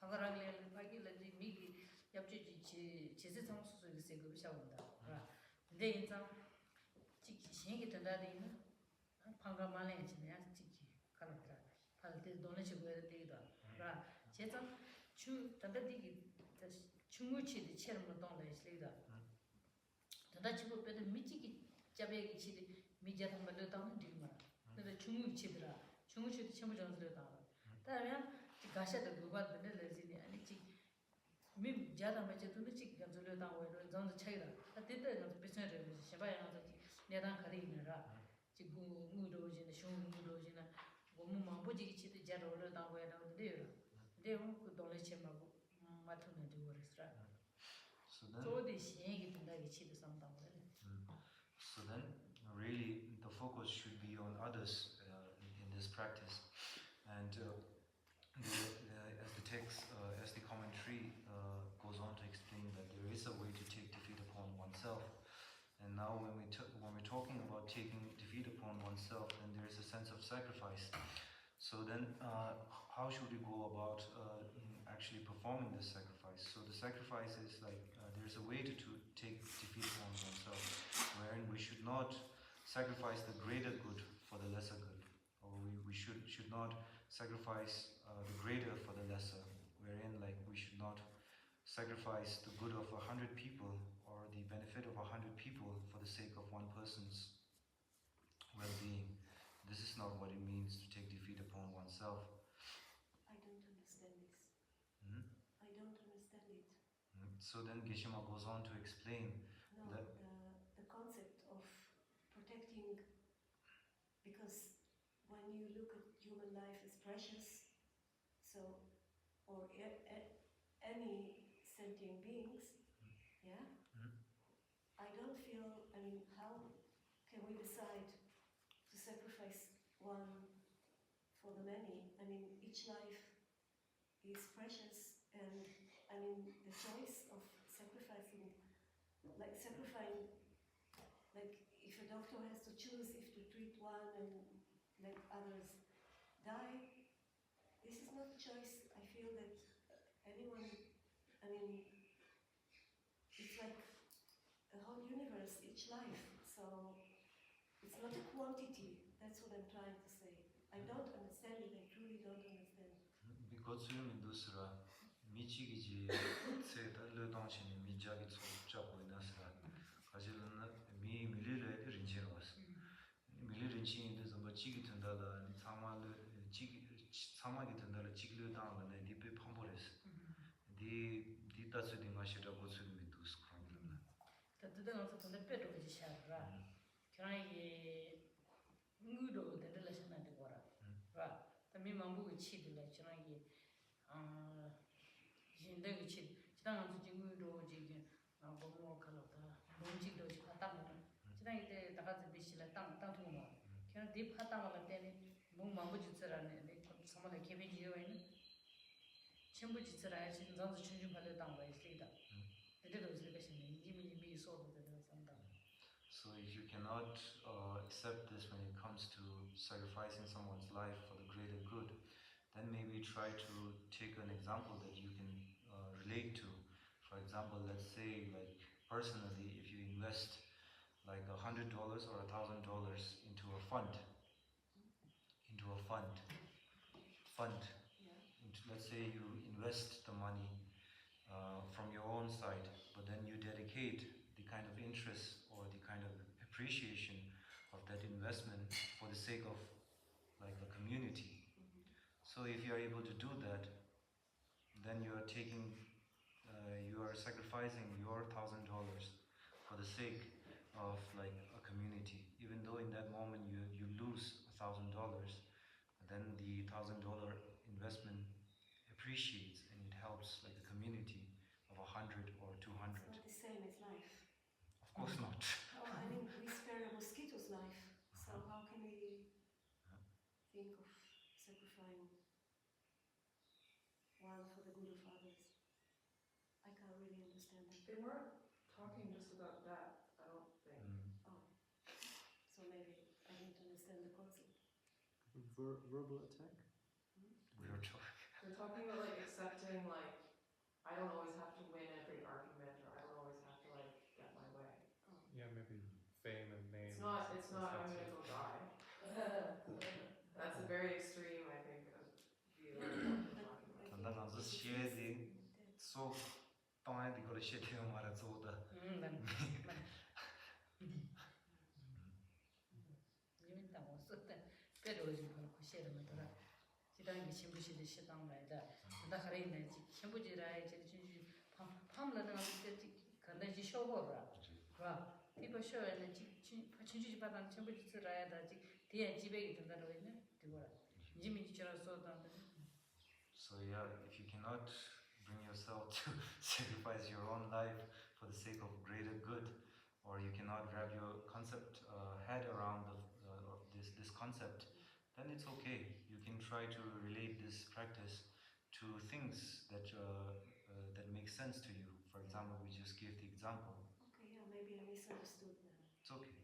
당사랑래 파기라지 미기 yap지 제세 상수수 있을 거 비샤온다. 그라. 근데 인자 지기 신기 된다데는 방가만에 지내야 지기 칼라트라. 팔때 돈을 주고 해야 되기도. 그라. 제가 주 단다디기 중국치의 체험을 동네 있으리다. 단다 지고 빼도 미지기 잡에기 치디 미자당 말로 당는 뒤만. 근데 중국치더라. 중국치도 전부 전수로 당. 다음에 가셔도 그거 되는데 아니 지 미 자다 매체 도미치 감절로 당고로 전수 차이다. 그때도 비슷해요. 시바야는 내단 가리느라 지금 무도지는 쇼무도지는 뭐뭐 보지기 치도 자로로 당고야 나오는데요. 근데 그 돈을 채마고 맞으면 되고랬어. So then, 저도 시행이 된다기 치도 상담을. so then, really, the focus should be on others in this practice, and as the text, as the commentary goes on to explain that there is a way to take defeat upon oneself. And now, when we're talking about taking defeat upon oneself, then there is a sense of sacrifice. So then, how should we go about actually performing this sacrifice? So the sacrifice is like there's a way to take defeat upon oneself, wherein we should not sacrifice the greater good for the lesser good, or we should not sacrifice the greater for the lesser, wherein like we should not sacrifice the good of 100 people or the benefit of 100 people for the sake of one person's well-being. This is not what it means to take defeat upon oneself. I don't understand this. Mhm. I don't understand it. So then Geshe-ma goes on to explain No, that the concept of protecting, because when you look at human life as precious, so, or any sentient beings, yeah, I don't feel, I mean, how can we decide to sacrifice one for the many? I mean, each life is precious, and I mean, the choice of sacrificing, like if a doctor has to choose if to treat one and let others die, this is not a choice. I feel that anyone, I mean, it's like a whole universe, each life, so it's not a quantity, that's what I'm trying to say. I don't understand it, I truly don't understand. Bikotsuyo mindusra michigiji tse dallo dangshini mijagi tsochapo inasra kajilana mi milile rinjiros. Mili rinchi inde zamba chigi tundala samagi tundala chiglu dangla di pe pambores. Di tatsu di ngashira kotsuyo mindus kramdana. 그때도 가서 근데 빼도 그지 샤라. 그러니 무도 된다 신나는 거라. 봐. 담이 망부고 치들라 저기 인데기 치 지당한 지금도 지금 뭐뭐 칼로다. 뭔지도 지금 땅을. 지당 이때 다가서 비실라 땅 통마. 그냥 딥 하다가 때문에 뭐 망부지스라네. 서만의 개비지요 있는 전부 지스라야 진정서 준준 발을 땅 와 있으리다. 그때도 이렇게 신이 이미 소도 되는 상담. So if you cannot accept this when it comes to sacrificing someone's life for the greater good, then maybe try to take an example that you can relate to. For example, let's say like personally, if you invest like $100 or $1,000 into a fund, let's say you invest the money from your own side, but then you dedicate the kind of interest or the kind of appreciation of that investment for the sake of like the community. So if you are able to do that, then you are sacrificing your $1,000 for the sake of like a community. Even though in that moment you lose $1,000, then the $1,000 investment appreciates and it helps like a community of 100 or 200. It's not the same as life. Of course not. Oh, I mean, we spare a mosquito's life, so how can we think of sacrificing one for the good of others? I can't really understand that. They weren't talking just about that, I don't think. Oh, so maybe I didn't understand the concept. Verbal attack? We were talking. They're talking about like accepting like I don't always have to win every argument or I don't always have to like get my way. Yeah, maybe fame and name. It's not I'm gonna go die. That's a very extreme I think view of what they're talking about. 단단 가서 시에디 속 땅에 이거를 시에디 말아서다. 맞네. 이미 다 왔었대. 배로지 그 시에는 더라. 지단이 신부시의 시당来的. 나 가리네. 신부지라 이제 진주 팜라는 게 간단히 쇼거라. 봐. 이거 쇼에는 진주지 받은 신부지라야 다지. 뒤에 집에 있던다는 거네. 그거라. 이미 지쳐서도 So yeah, if you cannot bring yourself to sacrifice your own life for the sake of greater good, or you cannot wrap your head around this concept, then it's okay. You can try to relate this practice to things that make sense to you. For example, we just gave the example. Okay, yeah, maybe I misunderstood then. It's okay.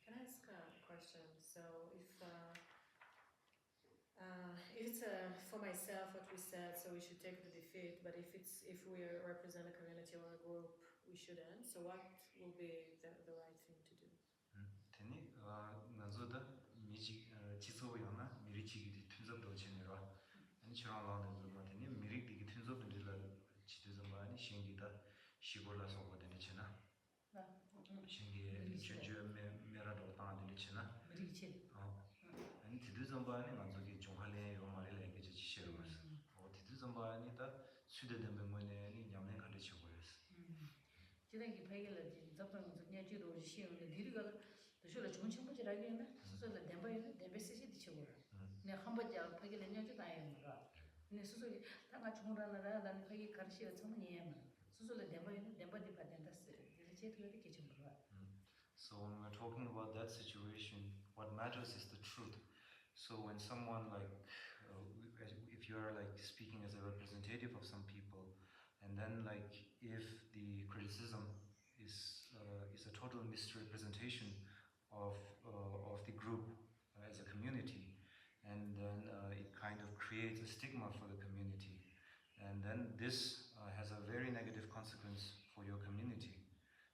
Can I ask a question? So if it's for myself what we said, so we should take the defeat, but if we represent a community or a group, we shouldn't. So what will be the right thing to do? 되니 나zo다 미지 지소요나 미리치기 튼접도 제네라 아니 저랑라는 거 같으니 미리기 튼접들라 지도좀 많이 신기다 시골라서 거든지 지나 신기에 전주 메라도 땅들이 지나 미리치. 아니 지도좀 많이 만족이 좀 할래 요 말을 얘기 지시로 말씀 지도좀 많이 다 수대된 병원에 냠내 가르쳐 버렸어 지단기 배결을 잡던 그냥 지도 시험에 뒤리가 도시를 좋은 친구들에게는 수술을 덴베시시 뒤쳐버려. 내가 한 번째 배결을 년주도 아니야. 근데 수술이 당가 중간하라 난 거기 가르치어 처음이에요. 수술을 덴바디 받는다스. 이제 제대로 되게 좀 그래. So when we're talking about that situation, what matters is the truth. So when someone if you are like speaking as a representative of some people, and then like if the criticism is a total misrepresentation of the group as a community, and then it kind of creates a stigma for the community, and then this has a very negative consequence for your community.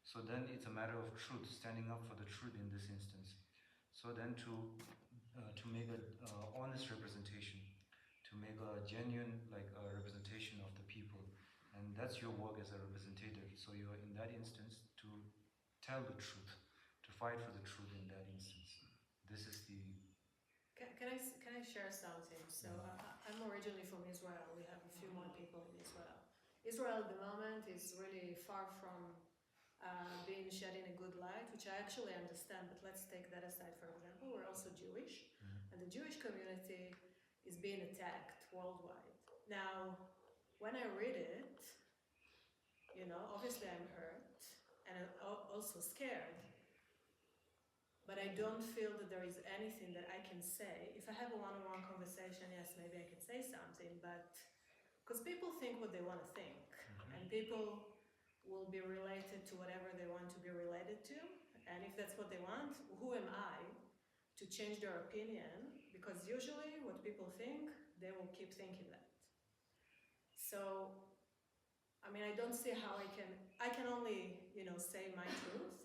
So then it's a matter of truth, standing up for the truth in this instance. So then to make an honest representation, to make a genuine representation of the people, and that's your work as a representative. So you're in that instance to tell the truth, to fight for the truth in that instance. This is the. Can I share something? So I'm originally from Israel. We have a few more people in Israel. Israel at the moment is really far from being shed in a good light, which I actually understand, but let's take that aside. For example, we're also Jewish, and the Jewish community is being attacked worldwide. Now, when I read it, obviously I'm hurt and also scared, but I don't feel that there is anything that I can say. If I have a one-on-one conversation, yes, maybe I can say something, but because people think what they want to think, and people will be related to whatever they want to be related to, and if that's what they want, who am I to change their opinion? Because usually what people think, they will keep thinking that. So, I don't see how I can only, say my truth,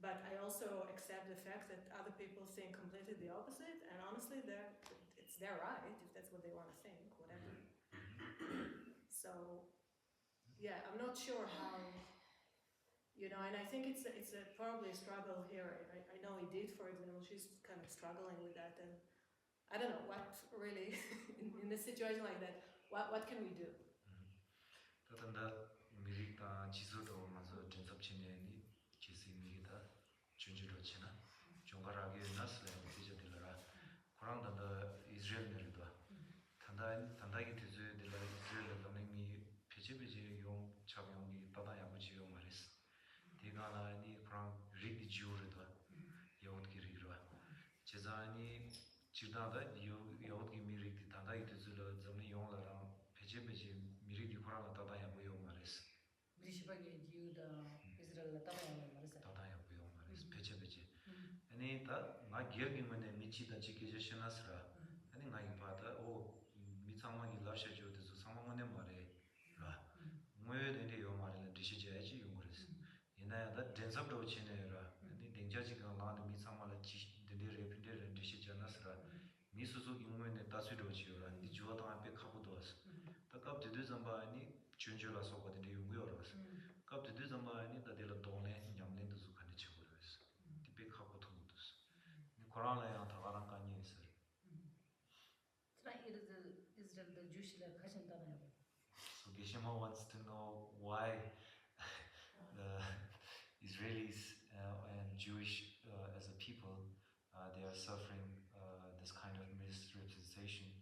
but I also accept the fact that other people think completely the opposite, and honestly, it's their right, if that's what they want to think, whatever. So, yeah, I'm not sure how, and I think it's probably a struggle here. I know Edith, for example, she's kind of struggling with that, and I don't know what really, in a situation like that, what can we do? 그런데 미리가 지수도 맞아 전섭진이 지수입니다. 준주로 지나 종가라게 나스래 디저들라 그런데 이스라엘들도 단다기 되즈들라 이스라엘도 미 피지비지 용 차병이 따다야 부지요 말이스. 디가나니 그런 리디 주르도 여우기리로 제자니 지다다 여우기 미리 단다기 되즈로 점이 용라랑 피지비지 미리 그런 따다야 부요 말이스. 미시바게 지우다 이스라엘 따라야 말이야. 따다야 부요 말이스. 피지비지 아니 다 나기억이면에 미치다 지키지시나스라 아니 나이 바다 오 상황이 라셔죠. 그래서 상황은 말에 라. 뭐에 대해 요 말을 드시지야지 용거스. 이나야다 덴섭도 치네라. 근데 댕자지가 나는 미 상황을 데레 빈데레 드시잖아스라. 미수수 인문에 따수도 지요라. 이 주어도 앞에 가고도 왔어. 딱갑 되도 zam바니 준줄라 속거든요. 용고요라서. 갑 되도 zam바니 다들 돈에 냠는도 수간에 쳐버렸어. 디베 가고 통도스. 코란라야 다가랑 간이 있어. Try Israel the Jewish like Hashem Tanaya. So Geshima wants to know why the Israelis and Jewish as a people they are suffering this kind of misrepresentation,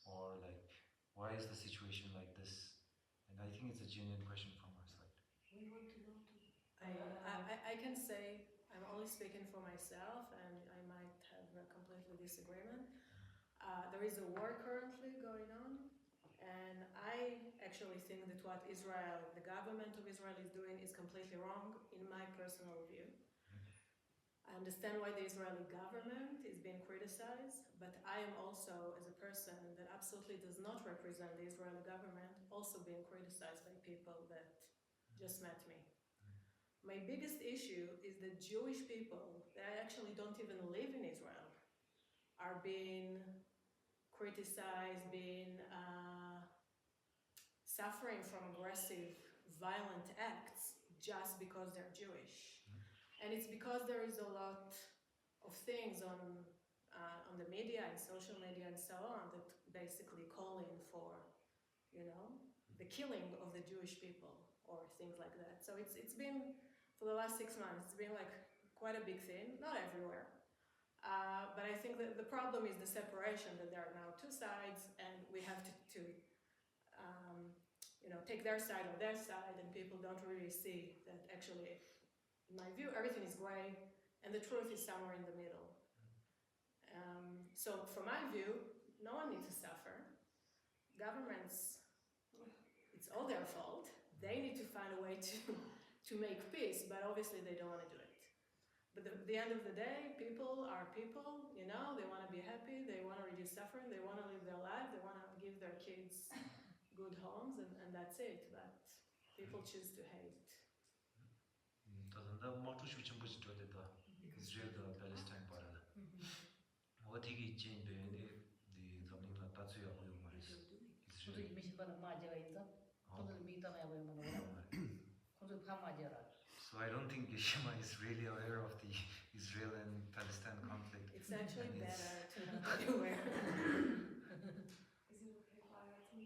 or like why is the situation like this? And I think it's a genuine question from our side. We want to know too. I can say I'm only speaking for myself, and I might have a completely disagreement. There is a war currently going on, and I actually think that what Israel, the government of Israel, is doing is completely wrong, in my personal view. I understand why the Israeli government is being criticized, but I am also, as a person that absolutely does not represent the Israeli government, also being criticized by people that just met me. My biggest issue is that Jewish people that actually don't even live in Israel are being criticized, being suffering from aggressive, violent acts just because they're Jewish. And it's because there is a lot of things on the media and social media and so on that basically calling for, the killing of the Jewish people or things like that. So it's been, for the last 6 months, it's been like quite a big thing, not everywhere. But I think that the problem is the separation, that there are now two sides, and we have to take their side or their side, and people don't really see that actually, in my view, everything is gray, and the truth is somewhere in the middle. So from my view, no one needs to suffer. Governments, it's all their fault. They need to find a way to make peace, but obviously they don't want to do it. But at the end of the day, people are people, they want to be happy, they want to reduce suffering, they want to live their life, they want to give their kids good homes, and that's it. But people choose to hate. 다른다 마트 슈침부지 되다. 이스라엘과 팔레스타인 바라다. 어디기 진베네 디 zamlinla tatsuya 고요 말이스. So you miss about a Maja in the So I don't think Geshima is really aware of the Israel and Palestine conflict. It's actually And it's- better to not be aware. Is it okay if I add something?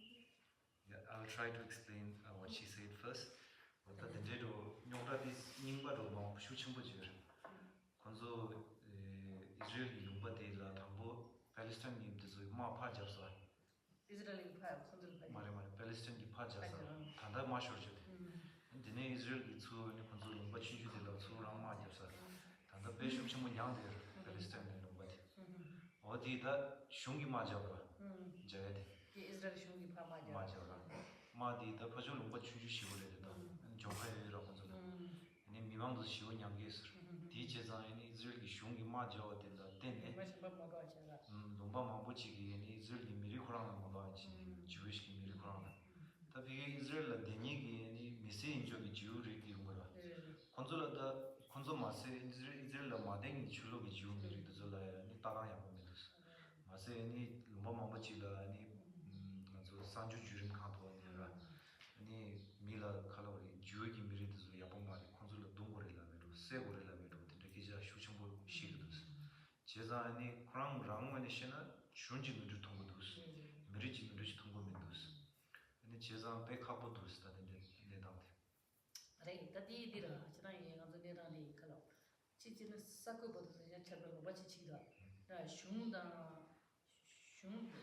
Yeah, I'll try to explain what she said first. But the dedo nyongda dis ningbado long shuchimbuji. Konzo Israel yungba de la thambo Palestine ni dezo ma pha japsa. Israeli fire, something like Mare Palestine di pha japsa. Thanda ma shorje. Dine Israel gi chu ni konzo yungba chinju de la chu rang ma japsa. Thanda pe shuchimbu nyang de Palestine ni yungba de. Odi da shungi ma japra. Jayade. Israeli shungi pa Maja. 맞아요. 마디 더 퍼즐 뭔가 추주 시골에다. 정화에라 건설. 아니 미망도 시원 양계스. 디제자인이 이즈르기 슝기 마자와 된다. 때네. 농바 마보치기 아니 이즈르기 미리코랑 뭐가지. 주위시 미리코랑. 다비 이즈르라 데니기 아니 미세 인조기 주르기 뭐라. 건설하다 건설 마세 이즈르라 마댕이 출로기 주르기도 절라야 아니 따라야 보면서. 마세 아니 농바 마보치라 아니 산주 주름 카도 아니라 아니 밀라 칼로리 주의기 미리도 야봉마리 콘솔로 동고래라면도 세고래라면도 되게 자 슈청보 시기도 제가 아니 크랑 랑만이 시나 준지 누주 통고도스 미리지 누주 통고면도스 아니 제가 백하고도 있다는데 내다한테 아래 다디디라 지나 얘가도 내다니 칼로 지지는 사고보다 이제 처벌로 같이 치다 나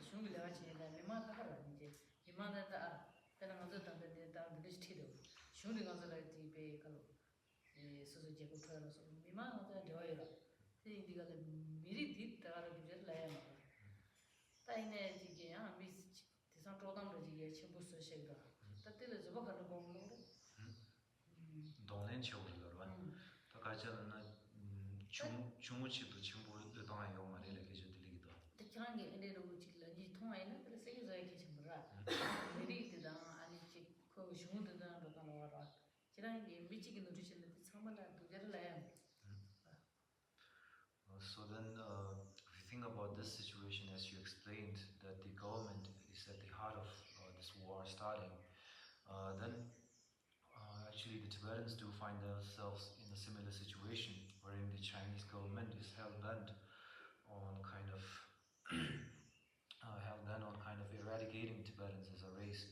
슝글레가 지내다 미만 하라 이제 미만다 때는 어떤 단데 리스트도 슝리가 저기 베 칼로 소소 제고 풀어서 미만하다 저어라 이디가 미리 뒤따라 주제 라야나 타이네 지게야 미스 대상 조담도 지게 첨부서 셰가 따때를 저거 가는 거 돈엔 쳐올라로 다 가자는 중우치도 친구를 당한 영화를 내게 들리기도 특히한 게 애들도 지금 이 통화에는 그래서 이제 이렇게 좀 지난게 미치기 누리시는 참말라 두개를 So then, if you think about this situation, as you explained, that the government is at the heart of this war starting, then actually the Tibetans do find themselves in a similar situation, wherein the Chinese government is hell-bent on kind of eradicating Tibetans as a race.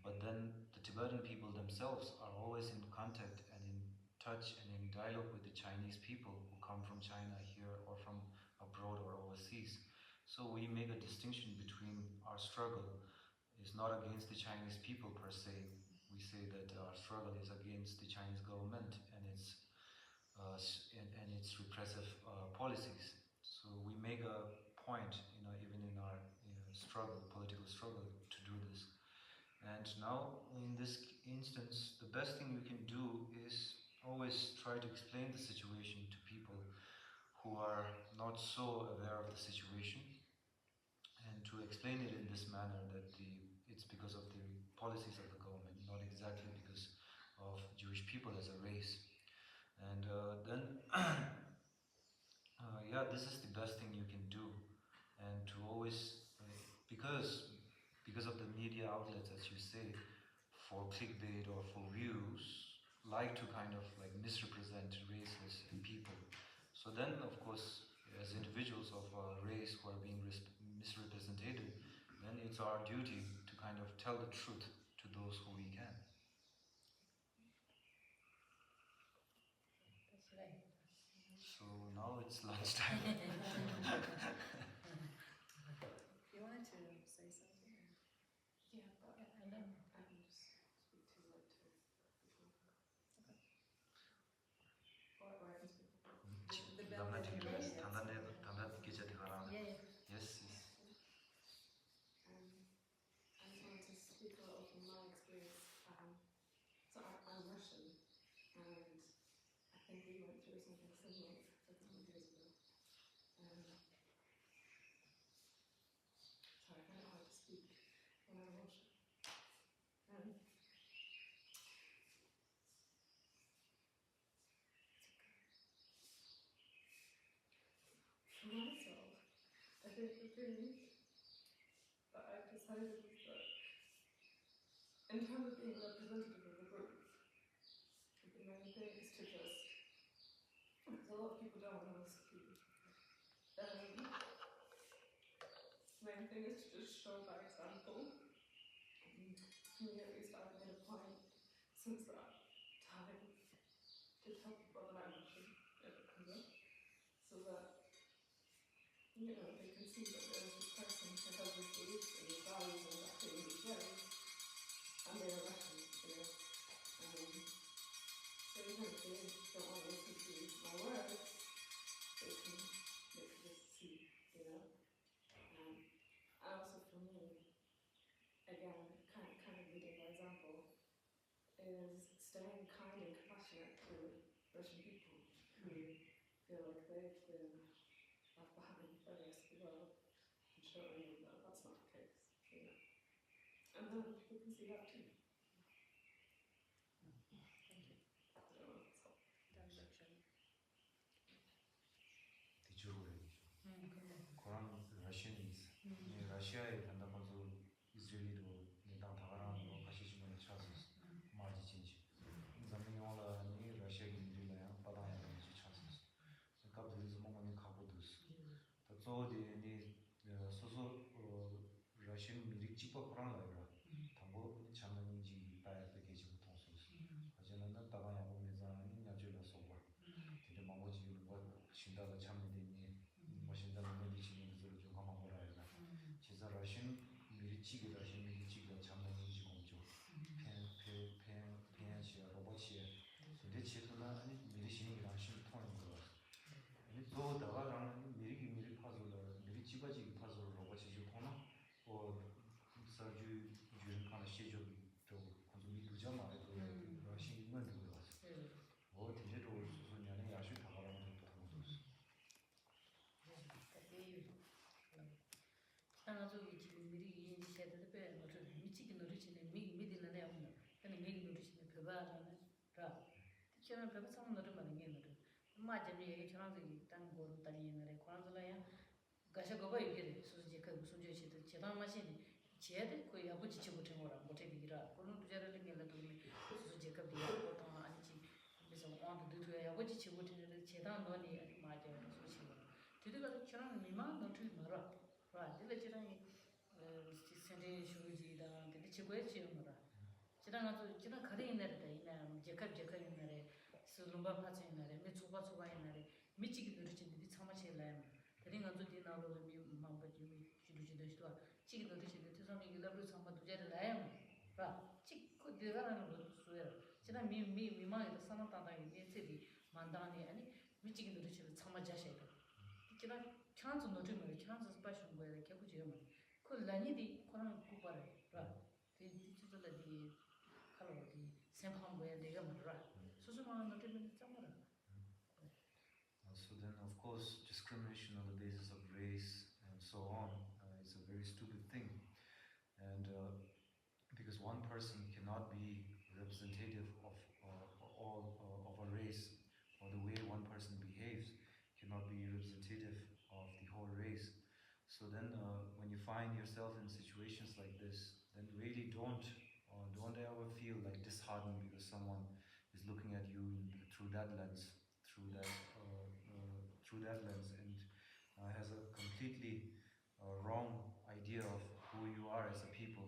But then the Tibetan people themselves are always in contact and in touch and in dialogue with the Chinese people who come from China here or from abroad or overseas. So we make a distinction between our struggle is not against the Chinese people per se. We say that our struggle is against the Chinese government and its repressive policies. So we make a point, even in our political struggle, to do this. And now, in this instance, the best thing we can do is always try to explain the situation to people who are not so aware of the situation, and to explain it in this manner that it's because of the policies of the government, not exactly because of Jewish people as a race. And then, this is the best thing you can do, and to always, because of the media outlets, as you say, for clickbait or for views, like to kind of like misrepresent races and people. So then, of course, as individuals of a race who are being misrepresented, then it's our duty to kind of tell the truth to those who we can. That's right. So now it's lunchtime. You wanted to say something? Yeah, but And then I can just speak to it too. Or I can speak. The bell that you raised. yeah. Yes, yes. I just wanted to speak a little from my experience. So I'm Russian, and I think we went through something similar a couple of years ago. Sorry, I find it hard to speak when I'm Russian. For myself, I think the thing that I've decided is that in terms of being representative of the group, the main thing is to just, because a lot of people don't want to speak, main thing is to just show by example. For me at least, I've made a point since that time to tell people that I'm Russian if it comes up, so that they can see that there's this person who has these beliefs and these values and acting in these ways, and they're Russian, So even if they don't want to listen to my words, they can just see, And also for me, again, kind of leading by example, is staying kind and compassionate to Russian people who feel like they've been left behind by the rest of the world, and showing them that that's not the case, And then people can see that too. I don't know if it's helpful. Quran Russianese. Russia에 단답하고 이스라엘도 내당 다가라는 가시지만 차스 마지 진지. zamiyongla ni Russia gindila padaya ji chasis. Kabdiliz momani kabudus. Tazo de ni soso Russian mirik jipa Quran la ira. Tambo chanani ji bayat de keji butonsos. Ajana na tabaya bo meza ni nyajula soba. Tede mamoji wa shinda la chamni de ni mashinda na ni chi ni zuru ju kama mora ira. Chiza Russian mirik chi Russian mirik chi la chamni ji gomjo. pen robot 근데 치토나 아니 미리신이랑 신통한 거. 아니 또 다가랑 미리 파ዞ라 미리 집어지 파ዞ로 robot이 좋거나 사주 주는 시죠 저 공중이 두자마 그 신경 들고 왔어. 뒤에도 소소냐는 야수 다가라는 것도 통했어. 상하족이 지금 미리 인지해야 될 때, 미치기 노릇이네, 미디는 애 없나. 근데 미리 노릇이네, 그거는 라 저는 배가 상은 너를 많이 게는 맞으면 얘기 저랑 저기 땅 고로 다니는 코란들이야 가셔 거봐 이게 수지 그 무슨 죄시도 제가 마신 제대 그 아버지 치고 정어라 못해 비라 그런 주제를 내가 도미 수지 그 비야 보통 아니지 그래서 오늘 누구야 아버지 치고 되는 제가 너니 맞아 수지 되게 저랑 미만 너트 말아 라 되게 저랑 센데 쇼지다 되게 치고에 치는 지난 아주 지난 가리 있는데 이나 제가 있는데 수lum바 파지 있는데 미 초바 있는데 미치기 들으시는데 참아실래 대린 아주 디나로 미 마음바지 미 주주도 시도 치기 들으시는데 세상에 이라도 참아 두제를 라야 라 치고 들어가는 거 수요 지난 미망에도 사나다다 이제디 만다니 아니 미치기 들으시는데 참아 자셔도 지난 찬스 노트면 찬스 스파이션 거에 개구지요 그 라니디 코랑 구바래 라 디지털이 칼로디 생방송에 내가 말라 소소만 노트면 짱말아 So then, of course, discrimination on the basis of race and so on is a very stupid thing. And because one person cannot be representative of all of a race, or the way one person behaves cannot be representative of the whole race. So then, when you find yourself in situations like this, then really don't ever feel like disheartened because someone is looking at you through that lens, and has a completely wrong idea of who you are as a people,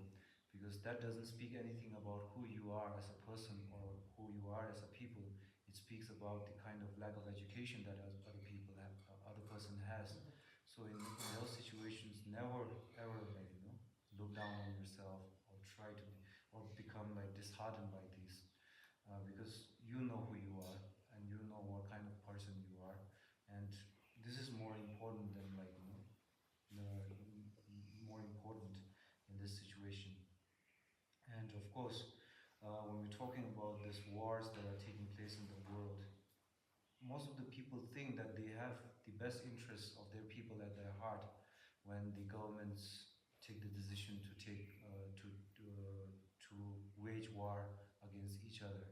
because that doesn't speak anything about who you are as a person or who you are as a people. It speaks about the kind of lack of education that other person has. So in those situations, never ever look down on yourself or try to or become like disheartened by these, because you know who you are and you know what kind of person you are, and this is more important than more important in this situation. And of course, when we're talking about these wars that are taking place in the world, most of the people think that they have the best interests of their people at their heart when the governments take the decision to wage war against each other.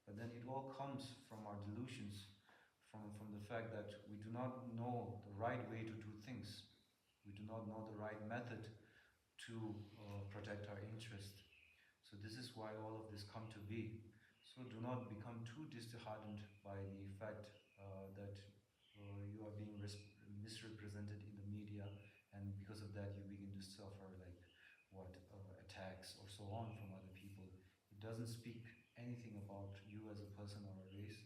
But then it all comes from our delusions, from the fact that we do not know the right way to do things. We do not know the right method to protect our interest. So this is why all of this come to be. So do not become too disheartened by the fact that you are being misrepresented in the media, and because of that you begin to suffer attacks or so on from other people. It doesn't speak anything about you as a person or a race,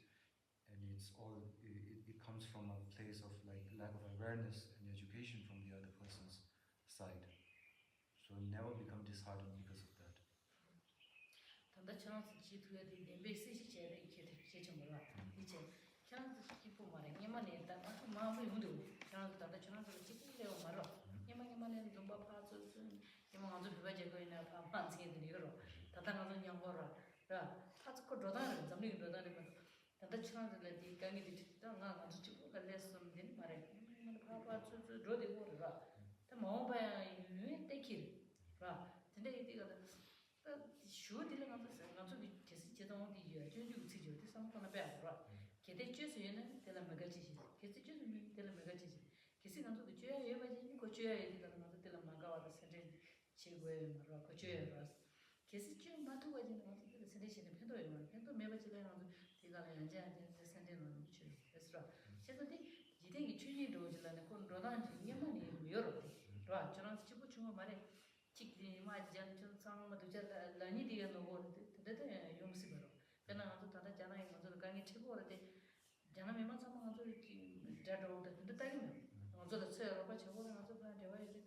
and it comes from a place of lack of awareness and education from the other person's side. So never become disheartened because of that. 단다 chance 지투에 nembe시 제대 이게 좀 몰라 이제 chance 기포 말에 예만에 다 마음이 운도 chance 단다 chance 지키려고 말어 예만에 좀 봐서 예만 아주 비바제 거이나 반반세들 이거로 다다가서 양거라 라 타츠코 도다는 잠리 도다는 단다 chance 이 강이 뒤다 나 아주 지고 갈래서 된 말에 예만 봐서 로데 거라 다 마음 봐야 유에 떼길 라 근데 이때가 쇼디를 가서 계속 제동이 이제 전주 지지도 상관은 배워라. 걔들 주스에는 내가 먹을지. 걔들 주스면 내가 먹을지. 계속 가서 줘야 해야지. 그 줘야 되는 것도 내가 막아와서 선제 지구에 말아. 그 줘야 봐. 계속 좀 맞고 가지는 것도 선제시는 편도예요. 편도 매버지가 나도 내가 이제 선제는 주. 그래서 제가디 지대기 추니도 지라는 건 로단 예만이 여러 라 저런 지구 중에 말에 직리 맞잖아 좀 상마도 잘 라니 디가 놓고 되게 용시 버려. 그러나 아주 다다 자나이 먼저 강에 치고 오르데 자나메만 상마 아주 자도 근데 따기면 먼저 쳐요. 봐 저거는 아주 봐 제가 이제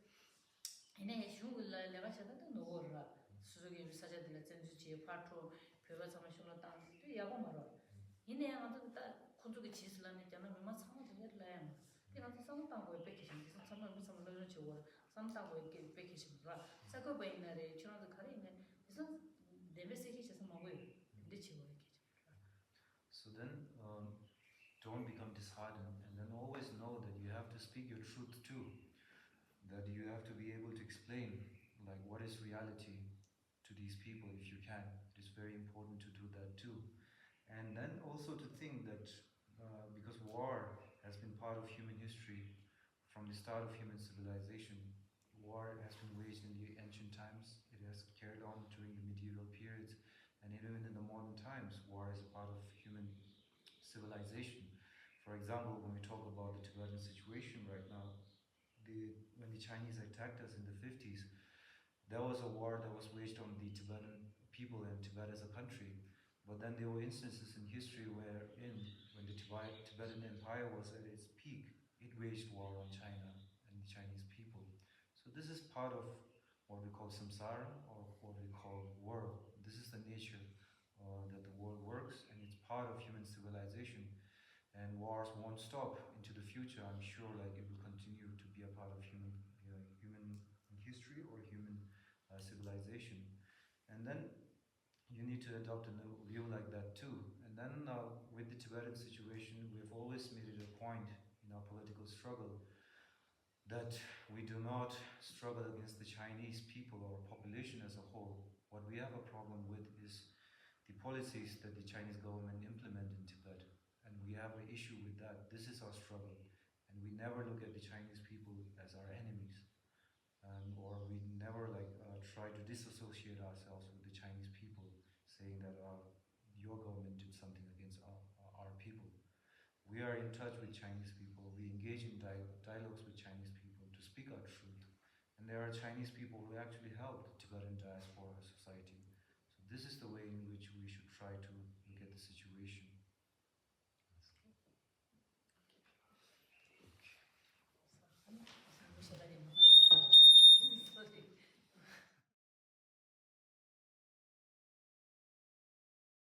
이내 슝글라 내가 찾아도 놓으라. 수족이 사자들 전주지에 파토 배가 상마 슝로 땅 야고 말어. 이내 아주 딱 군족의 지슬라는 자나메만 상마 되게 라야. 내가 상마 땅고 뺏기신 상마 무슨 말로 저거 상타고 이렇게 뺏기시더라. 사고 베이나레 저도 가리네. 그래서 데베세기 해서 먹어요. 근데 지고 이렇게. So then don't become disheartened, and then always know that you have to speak your truth too. That you have to be able to explain what is reality to these people if you can. It is very important to do that too. And then also to think that because war has been part of human history from the start of human civilization, war has been waged in the ancient times, it has carried on during the medieval periods, and even in the modern times, war is a part of human civilization. For example, when we talk about the Tibetan situation right now, when the Chinese attacked us in the 50s, there was a war that was waged on the Tibetan people and Tibet as a country. But then there were instances in history wherein, when the Tibetan Empire was at its peak, it waged war on China and the Chinese people. So this is part of what we call samsara, or what we call world. This is the nature that the world works, and it's part of human civilization. And wars won't stop into the future. I'm sure, like it will continue to be a part of human history or human civilization. And then you need to adopt a new view like that too. And then with the Tibetan situation, we've always made it a point in our political struggle that we do not struggle against the Chinese people or population as a whole. What we have a problem with is the policies that the Chinese government implement in Tibet. And we have an issue with that. This is our struggle. And we never look at the Chinese people as our enemies. Or we never try to disassociate ourselves with the Chinese people, saying that your government did something against our people. We are in touch with Chinese people. We engage in dialogues with Chinese people to speak our truth. And there are Chinese people who actually help the Tibetan diaspora society. So this is the way in which we should try to look at the situation.